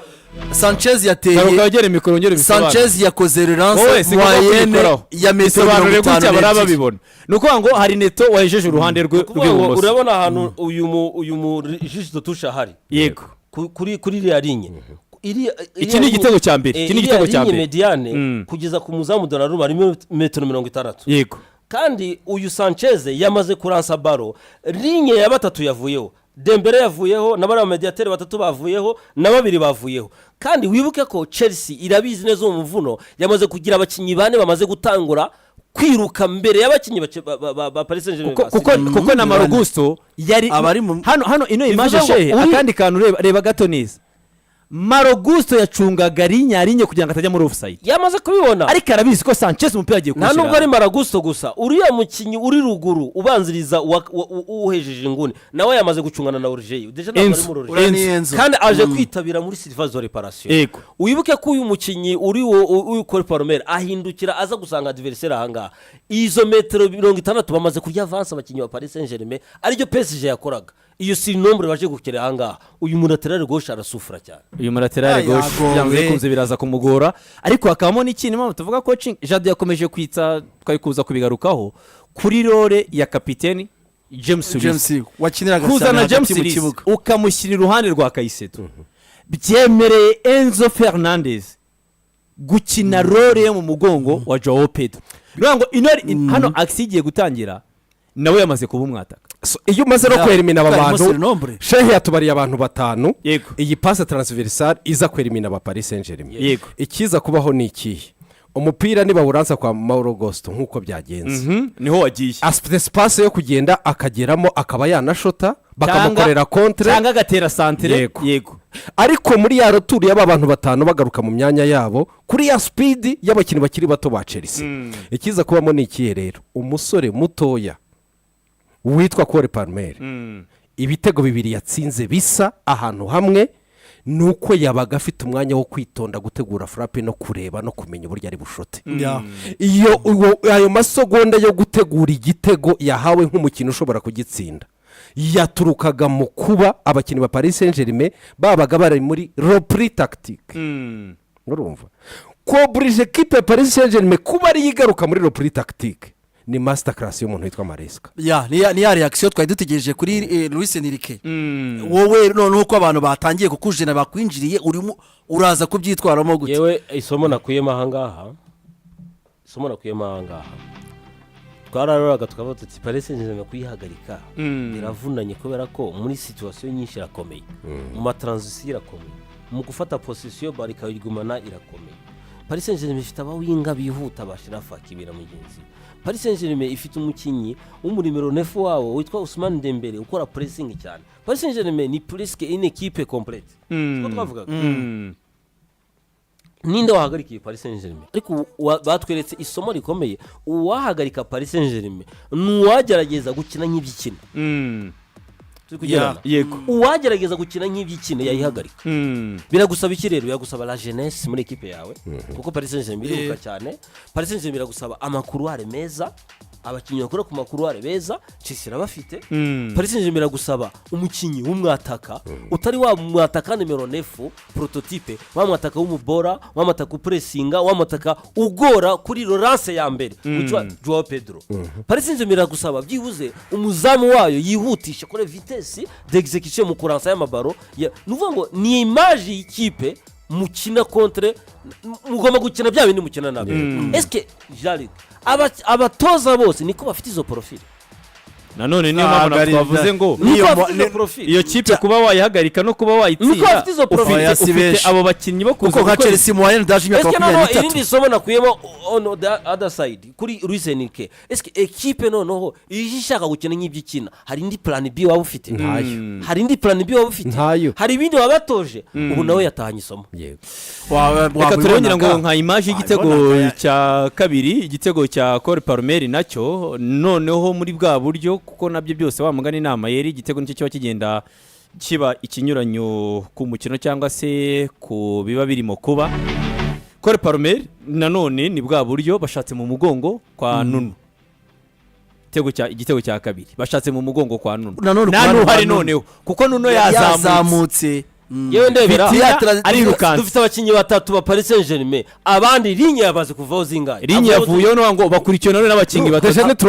Sanchez
garuka
yateye
wegere mikoro ngere bisobanura
Sanchez yakoze
wowe
relance
sigomba
moyenne
kubikoraho
ya metero
bisobanure gutya
50
baraba babibona ni ukuvuga ngo hari neto wahejeje uruhande rw'ibumoso
urabona ahantu uyu mu juste tusha hari
yego
kuri iriya ligne
iki ni igitego cya mbere iki ni igitego cya mbere
mediane kugeza ku muzamu Donnarumma harimo metero 60
yego
kandi uyu Sanchez yamaze kuransa baro ligne ya batatu yavuyeho Dembele yavuyeho n'abari mediateur batatu bavuyeho na babiri bavuyeho kandi wibuke ko Chelsea irabizi neza umuvuno yamaze kugira abakinyi bane bamaze gutangura kwiruka mbere y'abakinyi ba Paris Saint-Germain
kuko na Marogusto yari hano ino image shehe akandi kantu reba gato neza Marogusto yacungaga linya kugira ngo atajya muri offside
yamaze kubibona
ariko arabizi ko Sanchez umupira agiye
kushira nta nubwo ari Marogusto gusa uriya mukinyi uri ruguru ubanziriza uhejeje inguni nawe yamaze gucungana na Orgeyo deja ntabwo ari muri Orgeyo kandi aje kwitabira muri surface de réparation wibuke ko uyu mukinyi uri kuri Palmer ahindukira aza gusanga adversaire ahanga izo metero 60 bamaze kurya avance abakinyi ba Paris Saint-Germain ariko PSG yakoraga iyo si nombre baje gukira ahanga uyu muraterare gauche arasufura cyane
uyu muraterare gauche byanze kunze biraza kumugora ariko hakabamo n'ikintu mpamvu tuvuga coaching Jado yakomeje kwitsa twayikuza kubigarukaho kuri role ya kapiteni James
wakiniraga
kuzana James ukamushyira iruhande rwa Kaisedo byemereye Enzo Fernandez gukina role yo mu mugongo wa Joao Pedro birango hano aksigiye gutangira nawe yamaze kuba umwataka
iyo umaze no kwerimina abantu shehe yatubariye abantu batanu iyi passe transversale iza kwerimina aba Paris Saint-Germain ikiza kubaho ni ikihe umupira niba uransa kwa Marogusto nkuko byagenze
niho wagiye
afite space yo kugenda akageramo akaba yanashota bakamukorera contre
cyangwa agatera centre yego
ariko muri ya roturi y'aba bantu batanu bagaruka mu myanya yabo kuri ya speed y'abakinyi bakiri bato ba Chelsea ikiza kubamo ni ikihe rero umusore mutoya witwa Cole Palmer ibitego bibiri yatsinze bisa ahantu hamwe nuko yabaga afite umwanya wo kwitonda gutegura frappe no kureba no kumenya uburyo ari bushote iyo ayo masegonda yo gutegura igitego yahawe nk'umukino ushobora kugitsinda yaturukaga mu kuba abakinyi ba Paris Saint-Germain babaga bari muri repris tactique urumva ko burije equipe Paris Saint-Germain kuba ari yigaruka muri repris tactique ni master class y'umuntu witwa Maresca
ni ya reaction twari dutegereje kuri Luis Enrique wowe none uko abantu batangiye kukujena bakwinjiriye urimo uraza kubyitwaramo gute
yewe isomo nakuyemo ahangaha twararoraga tukavuga tuti Paris Saint-Germain kuyihagarika biravunanye kubera ko muri situation nyinshi irakomeye mu matransition irakomeye mu gufata position barika yigumana irakomeye Paris Saint-Germain ifite abawinga bihuta bashira fakibira mugenzi Paris Saint-Germain ifite umukinyi w'umurimero 9 wawo witwa Ousmane Dembele ukora pressing cyane Paris Saint-Germain ni presque une équipe complète ko twavuga ninde wahagarikiye Paris Saint-Germain ariko batweretse isomo rikomeye uwahagarika Paris Saint-Germain nuwagerageza gukina nk'ibyikina
yego
uwagerageza gukina nk'ibyikina yayihagarika biragusaba iki rero yagusaba la jeunesse muri equipe yawe kuko Paris Saint-Germain iriruka cyane Paris Saint-Germain biragusaba amakuruare meza abakinyi bakora ku makuruare beza Chelsea bafite Paris Saint-Germain biragusaba umukinyi w'umwataka utari wa mwataka numero 9 prototype wa mwataka w'umubora wa mwataka pressinga wa mwataka ugora kuri relance ya mbere witwa Joao Pedro Paris Saint-Germain biragusaba byibuze umuzamu wayo yihutisha kuri vitesse d'exécution mu kuransa y'amabaro nuvuga ngo ni image y'ikipe mukina contre mugomba gukina bya bindi mukina nabe est-ce que Jali abatoza bose niko bafite izo profile
nanone niyo mpamvu twavuze ngo iyo kipe kuba wayihagarika no kuba wayitsinda ufite abo bakinnyi bo kuza
kuko Chelsea moyenne daje imyaka 23
irindi somo nakuyemo on the other side kuri Luis Enrique est-ce que equipe noneho ishaka gukina nk'ibyikina hari indi plan B waba ufite hari indi plan B waba ufite hari ibindi wabatoje ubu nawe yatahanye isomo
reka turongera ngo nka image y'igitego cya kabiri igitego cya Cole Palmer nacyo noneho muri bwa buryo kuko nabyo byose wa mugani inama yeri igitego nicyo kiba kigenda kiba ikinyuranyo ku mukino cyangwa se ku biba birimo kuba Cole Palmer nanone ni bwa buryo bashatse mu mugongo kwa Nuno igitego cya kabiri bashatse mu mugongo kwa Nuno
Nanone
nta
kwa Nuno.
n'uhari noneho kuko Nuno yazamutse
yewe ndebera
arirukanse
dufite abakinnyi batatu ba Paris Saint-Germain abandi linye yabaze kuvaho zingahe
linye yavuyeho no ngo bakurikiye none n'abakinnyi batatu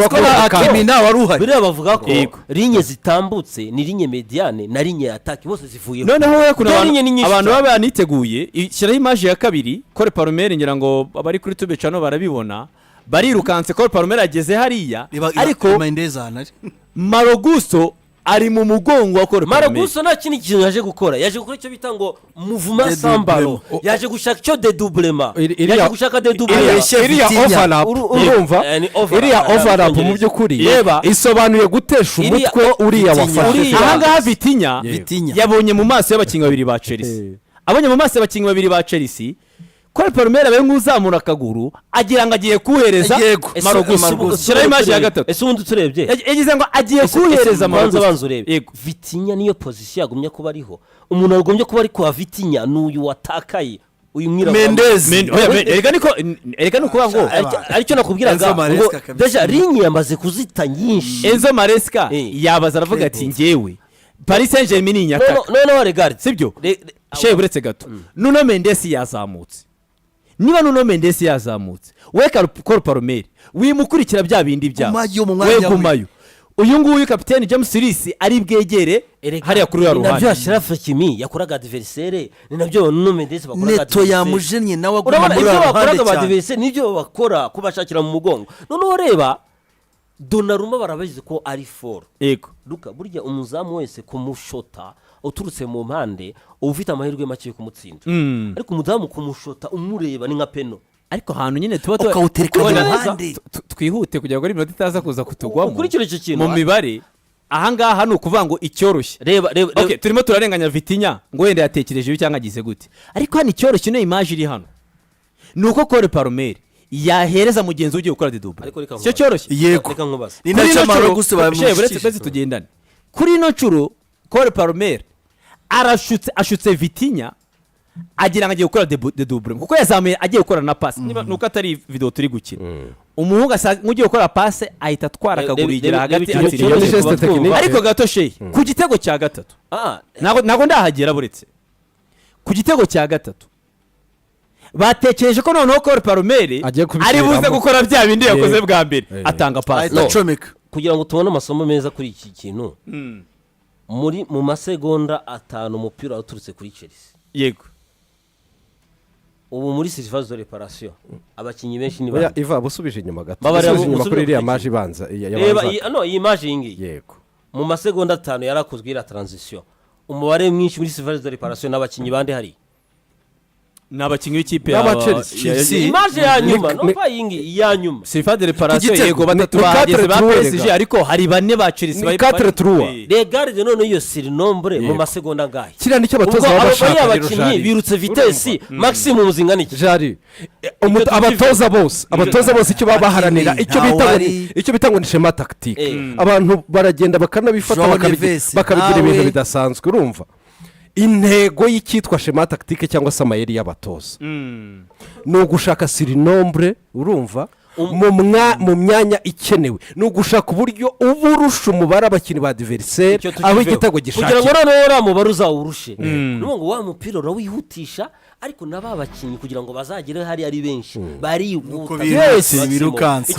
Hakimi nawe wari uhari
biriya bavuga ko
Yego.
linye zitambutse ni linye mediane na linye ataki bose zivuyeho
noneho we kuna
Dore linye ni nyinshi
abantu
cyane.
baba baniteguye ishyiraho imaje ya kabiri Kore Palmer ngira ngo abari kuri tube cano barabibona barirukanse Kore Palmer ageze hariya ariko Marogusto ari mu mugongo wa Kore Palmer
Marogusto nta kindi kintu yaje gukora yaje gukora icyo bita ngo mouvement sans ballon yaje gushaka icyo dédoublement yaje gushaka dédoublement
iriya overlap urumva iriya overlap mu by'ukuri isobanuye gutesha umutwe uriya wafashe
ahangaha Vitinha yabonye mu maso y'abakinnyi babiri ba Chelsea abonye mu maso y'abakinnyi babiri ba Chelsea Kore Palmer abaye nk'uzamura akaguru agira ngo agiye kuhereza Marogusto shyiraho imaje ya gatatu
ese ubundi turebye
yagize ngo agiye kuhereza
banza
Marogusto
urebe Vitinha niyo position yagumye kuba ariho umuntu agombye kuba ari kwa Vitinha n'uyu watakaye uyu mwirabura
Mendes
erega nuko ngo
aricyo nakubwiraga ngo deja linye yamaze kuzita nyinshi
Enzo Maresca yabaza aravuga ati ngewe Paris Saint-Germain ni nyataka
no regard
sibyo shehe buretse gato Nuno Mendes yazamutse niba Nuno Mendes yazamutse we Kore Palmer wimukurikira bya bindi byabo we gumayo uyu nguyu kapiteni James Rees ari bwegere hariya kuri ya ruhande
nabyo Ashraf Hakimi yakoraga adversaire ni nabyo Nuno Mendes bakoraga
Neto yamujennye nawe
aguma muri ruhande cyane adversaire nibyo bakora kubashakira mu mugongo none reba Donnarumma barabazize ko ari for
yego
Luka burya umuzamu wese kumushota uturutse mu mpande ufite amahirwe make yo kumutsinda ariko umudamu kumushota umureba ni nka peno
ariko ahantu nyine tuba
ukawutereka mu mpande
twihute kugira ngo ari iminota itaza kuza kutugwamo
ukurikira icyo kintu
mu mibare ahangaha ni ukuvuga ngo icyoroshye
reba
turimo turarenganya Vitinha ngo wenda yatekereje ibi cyangwa agize gute ariko hano icyoroshye niyo imaje iri hano ni uko Kore Palmer yahereza mugenzi ugiye gukora dedouble cyo cyoroshye
yego
ni
nacyo Marogusto
buretse tugendane kuri ino nshuro Kore Palmer ashutse Vitinha agira ngo agiye gukora dedouble kuko yazamuye agiye gukora na pass nuko atari video turi gukina umuhungu ugiye gukora pass ahita atwara akaguru yigera hagati ariko gato shehe ku gitego cya gatatu ntago ndahagera buretse ku gitego cya gatatu batekereje ko noneho Kore Palmer ari buze gukora bya bindi yakoze bwa mbere atanga pass
kugira ngo tubone amasomo meza kuri iki kintu mu masegonda 5 umupira uturutse kuri Chelsea
yego
ubu muri surface de réparation abakinyi benshi ni
bari iva busubije inyuma gato busubije inyuma kuri iriya maji banza
iyi maji yingi
yego
mu masegonda 5 yarakozwe ira transition umubare mwinshi muri surface de réparation n'abakinyi bande hari
n'abakinyi b'ikipe
ya Chelsea
imaje ya nyuma no bayingi ya nyuma
surface de réparation yego batatu bageze ba PSG ariko hari bane ba Chelsea
bari 4-3
regarde none iyo surnombre mu masegonda ngahe
kira nicyo batoza babashaka
abakinyi birutse vitesse maximum zinganiki
jari abatoza bose icyo babaharanira icyo bita ngo ni schema tactique abantu baragenda bakanabifata bakabigira ibintu bidasanzwe urumva intego y'icyitwa schema tactique cyangwa se amayeri y'abatoza ni ugushaka sirinombre urumva mu myanya ikenewe ni ugushaka uburyo uburusha umubare abakinnyi ba adversaire aho igitego gishakira
kugira ngo noneho mubare uzawurushe n'ubwo wa mupira urawihutisha ariko naba abakinnyi kugira ngo bazagere hari ari benshi barihuta
yesi birukanse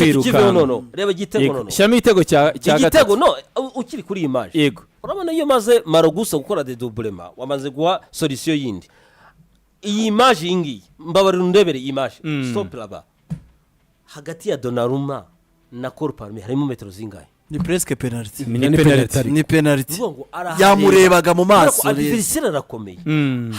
reba igitego noneho
shyamo igitego cya
igitego no ukiri kuri image
yego
urabona iyo maze Marogusto gukora dédoublement wamaze guha solution yindi iyi image yingi mbabarira ndebere image stop là-bas hagati ya Donnarumma na Kore Palmer harimo metero zingahe
ni presque penalty
ni
penalty yamurebaga mu maso
adversaire arakomeye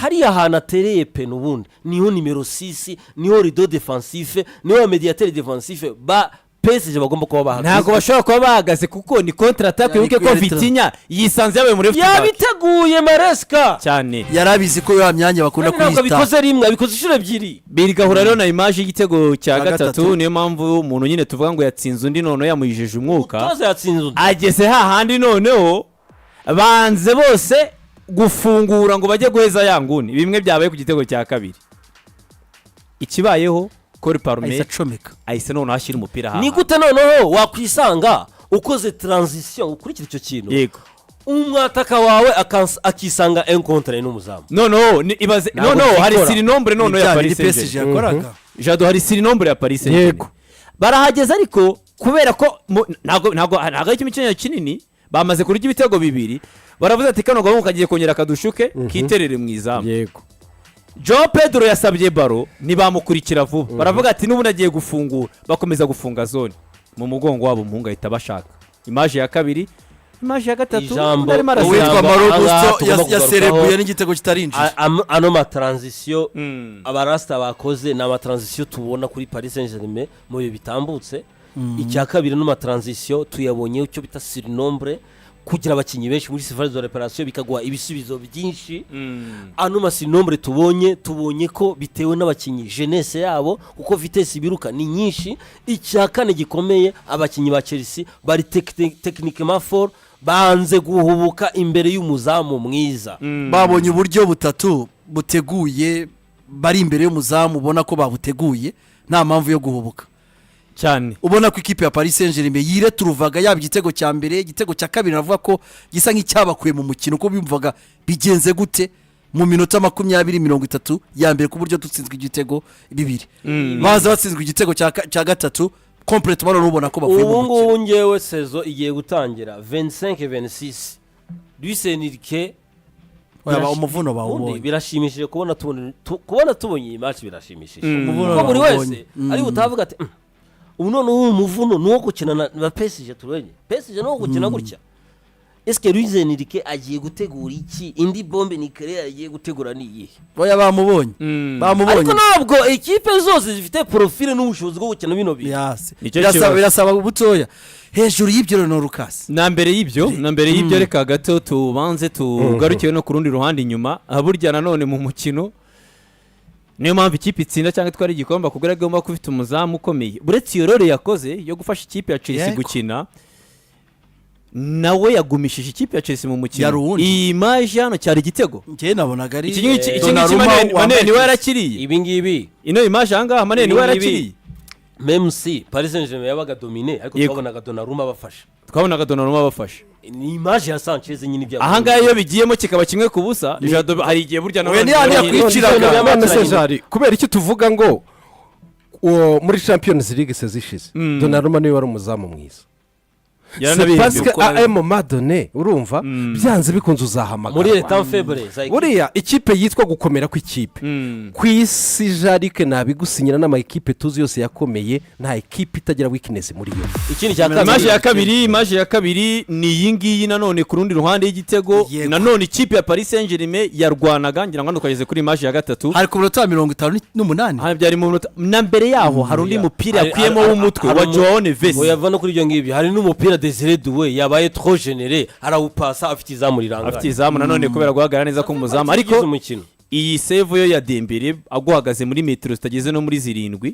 hari ahantu atereye pen ubundi niho nimero 6 niho rideau défensif niho mediateur défensif ba PSG bagomba kuba bahagaze
ntago bashobora kuba bahagaze kuko ni contre attaque yuko ko Vitinha yisanze yabaye muri left back
yabiteguye Maresca
cyane
yarabizi ko ya myanya bakunda kwita
ntabwo bikoze rimwe abikoze inshuro ebyiri
birigahura rero na image y'igitego cya gatatu niyo mpamvu umuntu nyine tuvuga ngo yatsinze undi none yamuyijeje umwuka ageze hahandi noneho banze bose gufungura ngo bajye guheza yanguni bimwe byabaye ku gitego cya kabiri ikibayeho Kore Palmer ahise none hashyira umupira
ni gute noneho wakwisanga ukoze transition ukurikira icyo kintu
yego
umwataka wawe akisanga encontre n'umuzamu
ibaze
Ntabwo
hari
byikora.
sirinombre noneho ya Paris
PSG
Saint-Germain
yakoraga
jado hari sirinombre ya Paris Saint-Germain
Yego.
barahageze ariko kubera ko ntabwo ari imikino kinini bamaze kurya ibitego bibiri baravuze ati kano gahungu kagiye kongera kadushuke kiterere mu izamu
yego
Joe Pedro yasabye baro ntibamukurikira vuba baravuga ati n'ubundi agiye gufungura bakomeza gufunga zone mu mugongo wabo umuhungu ahita bashaka imaje ya kabiri imaje ya gatatu
Ijambo
arimo
uwitwa
Ijambo
Malo
ahangaha
Gusto
tugomba
yaserebuye
kugarukaho.
n'igitego kitarinjiye
ano matransition abarasta bakoze ni amatransition tubona kuri Paris Saint-Germain mu bihe bitambutse icya kabiri no matransition tuyabonye icyo bita sirinombre kugira abakinnyi benshi muri surface de réparation bikaguha ibisubizo byinshi ano masinombre tubonye ko bitewe n'abakinnyi jeunesse yabo kuko vitesse biruka ni nyinshi icya kane gikomeye abakinnyi ba Chelsea bari techniquement fort banze guhubuka imbere y'umuzamu mwiza
babonye uburyo butatu buteguye bari imbere y'umuzamu ubona ko babuteguye nta mpamvu yo guhubuka
cyane
ubona ko ikipe ya Paris Saint-Germain yireturuvaga yaba igitego cya mbere igitego cya kabiri navuga ko gisa nk'icyabakuye mu mukino uko bimvaga bigenze gute mu minota 20-30 ya mbere ku buryo dutsinzwe igitego bibiri baza batsinzwe igitego cya gatatu complete baro ubona ko bavuye mu
ubu
mukino
ngubu ngewe saison igiye gutangira 25-26 Luis Enrique
umuvuno bawubonye
birashimishije kubona tubonye iyi match birashimishije
Umuvuno
kuko buri
bawubonye.
wese ari butavuga ati ubu none uwo muvuno nuwo gukina na PSG turenye PSG nuwo gukina gutya eske Luis Enrique agiye gutegura iki indi bombe nucléaire agiye gutegura ni iyihe
oya bamubonye
ariko ntabwo ekipe zose zifite profile n'ubushobozi bwo gukina bino bintu
yase
Nicyo kibazo.
birasaba ubutoya hejuru y'ibyo no Lucas
na mbere y'ibyo reka gato tubanze tugarukiwe no ku rundi ruhande inyuma burya nanone mu mukino niyo mpamvu ikipe itsinda cyangwa itwara igikombe kuko agomba kuba ifite umuzamu ukomeye buretse iyo role yakoze yo gufasha ikipe ya Chelsea gukina nawe yagumishije ikipe ya Chelsea mu mukino iyi maje hano cyari igitego
njye nabonaga ari
iki ngiki Mane niwe yarakiriye
ibi ngibi
ino imaje ahangaha Mane niwe yarakiriye
même si Paris Saint-Germain yabaga domine ariko twabonaga Donnarumma bafasha ni image ya Sanchez nyine ibya
ahangaha iyo bigiyemo kikaba kimwe ku busa hari igihe burya
we ni yakwiciraga
kubera iki tuvuga ngo muri Champions League sezishize Donnarumma niwe wari umuzamu mwiza parce que à un moment donné urumva byanze bikunze uzahamagara
muri l'état faible
buriya ikipe yitwa gukomera kw'ikipe ku isi Jarike nabigusinyira n'ama ekipe tuzi yose yakomeye nta ekipe itagira weakness muri yo
ikindi cya
imaje ya kabiri ni iyi ngiyi nanone ku rundi ruhande y'igitego nanone ikipe ya Paris Saint-Germain yarwanaga ngira ngo tukageze kuri imaje ya gatatu
hari ku minota 58
hari byari mu minota na mbere yaho hari undi mupira yakuyemo w'umutwe wa Joao Neves
oyava no kuri ibyo ngibyo hari n'umupira Desire Doué yabaye trop généré arawupasa afite izamu rirangana
afite izamu nanone kubera guhagarara neza ko muzamu ariko iyi save yo ya Dembele aguhagaze muri metero zitageze no muri 7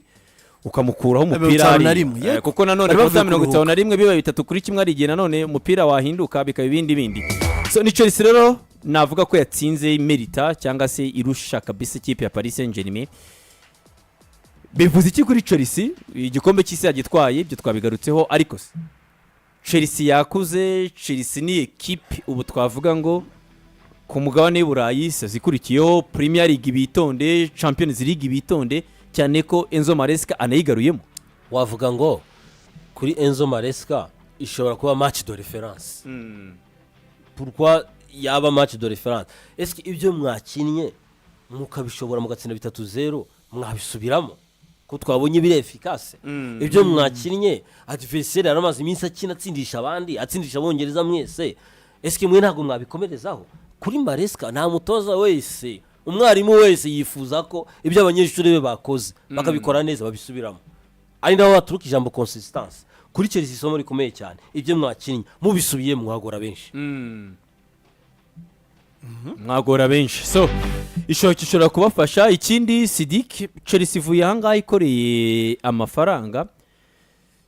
ukamukuraho umupira ari kuko nanone ku 51 biba 3-1 ari igihe nanone umupira wahinduka bikaba ibindi so ni Chelsea rero navuga ko yatsinze merita cyangwa se irusha kabisa ikipe ya Paris Saint-Germain bivuze iki kuri Chelsea igikombe cy'isi yagitwaye ibyo twabigarutseho ariko Chelsea yakuze Chelsea ni ekipe ubu twavuga ngo ku mugabane w'Uburayi zikurikiyeho Premier League bitonde Champions League bitonde cyane ko Enzo Maresca anayigaruyemo
wavuga ngo kuri Enzo Maresca ishobora kuba match de référence pourquoi yaba match de référence est-ce que ibyo mwakinnye mukabishobora mugatsinda 3-0 mwabisubiramo ko twabonye bire efficace ibyo mwakinnye adversaire aramaze iminsi akina atsindisha abandi atsindisha abongereza mwese eske mwe ntago mwabikomerezaho kuri Maresca nta mutoza wese umwarimu wese yifuza ko ibyo abanyeshuri be bakoze bakabikora neza babisubiramo ari naho baturuka ijambo consistance kuri Chelsea isomo rikomeye cyane ibyo mwakinnye mubisubiye mwagora benshi
mwagora benshi so ishobora kubafasha ikindi Sidik Chelsea ivuye ahangaha ikoreye amafaranga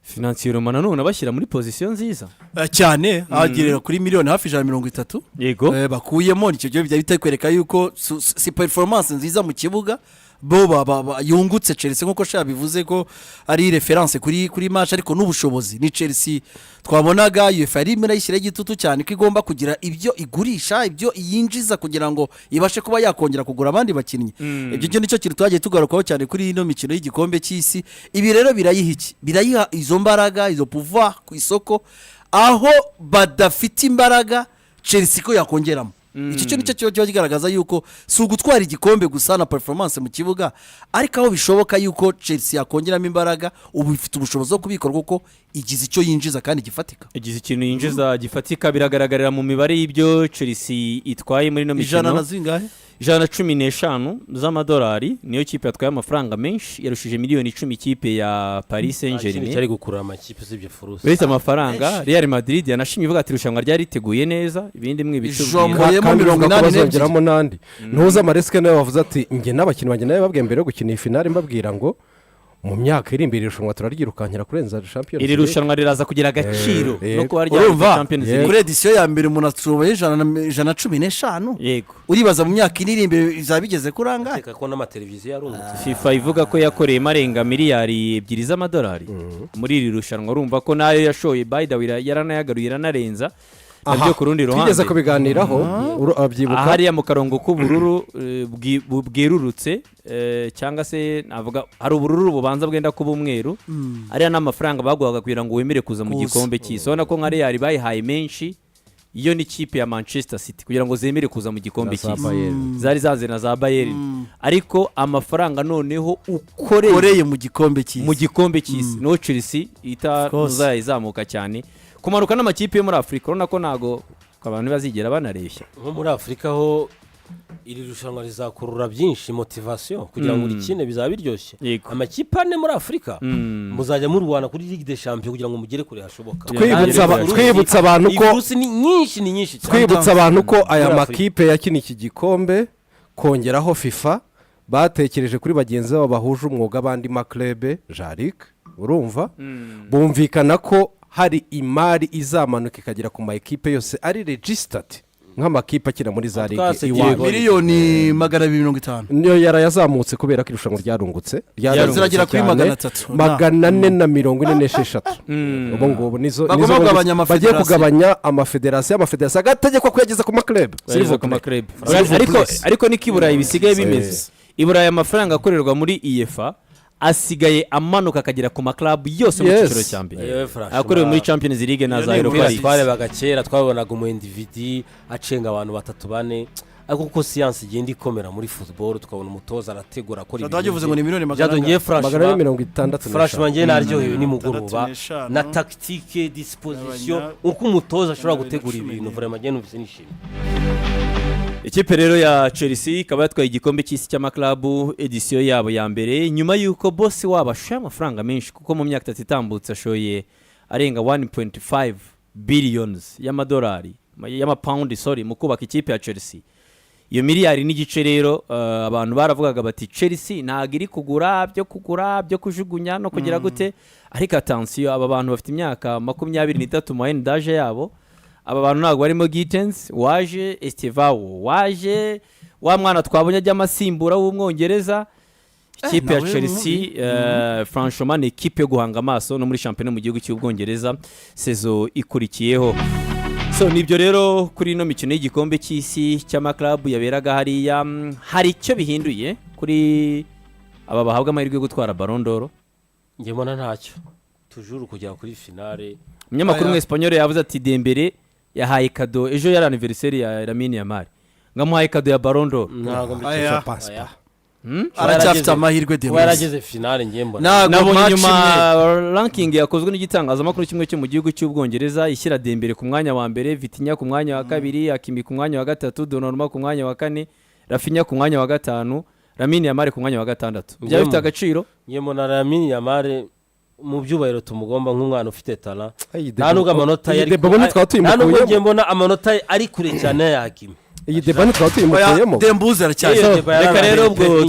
financièrement nanone bashyira muri position nziza
cyane agerera kuri miliyoni hafi 130
yego
bakuyemo nicyo gihe bijya bitakwereka yuko si performance nziza mu kibuga bo yungutse Chelsea nkuko bivuze ko ari reference kuri match ariko n'ubushobozi ni Chelsea twabonaga UEFA rimwe irayishyira igitutu cyane ko igomba kugira ibyo igurisha ibyo yinjiza kugira ngo ibashe kuba yakongera kugura abandi bakinnyi ibyo nicyo kintu twagiye tugarukaho cyane kuri ino mikino y'igikombe cy'isi. Ibi rero birayiha izo mbaraga izo pouvoir ku isoko aho badafite imbaraga Chelsea ko yakongeramo. Icyo nicyo kiba kigaragaza yuko si ugutwara igikombe gusa na performance mu kibuga ariko aho bishoboka yuko Chelsea yakongeramo imbaraga ubu ifite ubushobozi bwo kubikora kuko igize icyo yinjiza kandi gifatika.
Igize ikintu yinjiza gifatika biragaragarira mu mibare y'ibyo Chelsea itwaye muri no mikino. 115 z'amadolari niyo kipe yatwaye amafaranga menshi yarushije miliyoni 10 ikipe ya Paris Saint-Germain.
Cyari gukurura amakipe z'ibyo furusi.
Uretse amafaranga Real Madrid yanashimye ivuga ati irushanwa ryari riteguye neza ibindi mwe
bitubwira 80
n'andi. Ntuza Maresca nawe wavuze ati nge n'abakinnyi banjye nawe babwiye mbere yo gukina iyi finale mbabwira ngo mu myaka iri imbere irushanwa turaryirukankira kurenza Champions League.
Iri rushanwa riraza kugira agaciro no kuba rya Champions League.
Kuri edition ya mbere umuntu atubaye 115
yego
uribaza mu myaka iri imbere izabigeze kuranga
reka ko n'amateleviziyo yarungutse.
FIFA ivuga ko yakoreye marenga miliyari 2 z'amadolari muri iri rushanwa urumva ko nayo yashoye by the way yaranayagaruye iranarenza nabyo ku rundi ruhande
tugeze kubiganiraho abyibuka
hariya mu karongo k'ubururu bwerurutse cyangwa se navuga hari ubururu bubanza bwenda kuba umweru ariya n'amafaranga baguhaga kugira ngo wemere kuza mu gikombe cy'isi ubona ko nka Real bayihaye menshi iyo ni kipe ya Manchester City kugira ngo zemere kuza mu gikombe cy'isi zari zaze na za Bayern ariko amafaranga noneho ukoreye
mu gikombe cy'isi
no Chelsea izamuka cyane kumanuka n'amakipe yo muri Afrika urabona ko nago abantu bazigera banareshya
nko muri Afrika ho iri rushanwa rizakurura byinshi motivation kugira ngo rikine bizaba biryoshye amakipe ane muri Afrika muzajya murwana kuri Ligue des Champions kugira ngo mugere kure hashoboka.
Twibutsa abantu ko
ni nyinshi
twibutsa abantu ko aya makipe yakina iki gikombe kongeraho FIFA batekereje kuri bagenzi babo bahuje umwuga abandi maklebe Jarik urumva bumvikana ko hari imari izamanuka ikagera ku ma ekipe yose ari registered nk'amakipe akina muri za ligue
miliyoni 250
niyo yarayazamutse kubera ko irushanwa ryarungutse
ziragira kuri
446 ubu ngubu nizo bagiye kugabanya amafederasiyo agategeko kuyageza ku maklub
ariko niko iburayi bisigaye bimeze iburayi amafaranga akorerwa muri UEFA asigaye amanuka akagera ku maklub yose mu cyiciro cya mbere akorewe muri Champions League na za Europa
bagakera twabonaga umu individu acenga abantu 3-4 ariko ko science igenda ikomera muri football tukabona umutoza arategura akora ibintu
byavuze ngo ni miliyoni
160
franchement ngiye naryohewe nimugoroba na tactique disposition uko umutoza ashobora gutegura ibintu vraiment ngiye numvise nishimye.
Ikipe rero ya Chelsea ikaba yatwaye igikombe cy'isi cy'amaklabu edition yabo ya mbere nyuma yuko boss wabo ashoye amafaranga menshi kuko mu myaka 3 itambutse ashoye arenga 1.5 billions y'amadolari y'amapound mu kubaka ikipe ya Chelsea. Iyo miliyari n'igice rero abantu baravugaga bati Chelsea ntago iri kugura byo kujugunya no kugira gute ariko attention aba bantu bafite imyaka 23 mu age yabo aba bantu ntago barimo Gittens waje Estevao waje wa mwana twabonye ajya amasimbura w'umwongereza ikipe ya Chelsea franchement ni ikipe yo guhanga amaso no muri championnat mu gihugu cy'ubwongereza sezo ikurikiyeho. So nibyo rero kuri no mikino y'igikombe cy'isi cy'amaklabu yaberaga hariya hari icyo bihinduye kuri aba bahabwa amahirwe yo gutwara Ballon d'Or.
Nge mbona ntacyo tujuru kujya kuri finale.
Umunyamakuru w'Espanyol yavuze ati Dembele yahaye kado ejo yari anniversaire ya Lamine Yamal ngamuhaye kado ya Ballon d'Or.
Ntago mbikesha pasta
aracyafite amahirwe de
warageze finale ngiye mbona
nabonye nyuma ranking yakozwe n'igitangazamakuru kimwe cyo mu gihugu cy'ubwongereza ishyira Dembele ku mwanya wa mbere Vitinha ku mwanya wa kabiri Hakimi ku mwanya wa gatatu Donnarumma ku mwanya wa kane Rafinha ku mwanya wa gatanu Lamine Yamal ku mwanya wa gatandatu byaba bifite agaciro
ngiye mbona Lamine Yamal mu byubahiro tumugomba nk'umwana ufite talent nta nubwo amanota yari nta nubwo ngiye mbona amanota ari kure cyane ya Hakimi
iyi debane twaba tuyimukuyemo
Dembuze aracyari
reka rero ubwo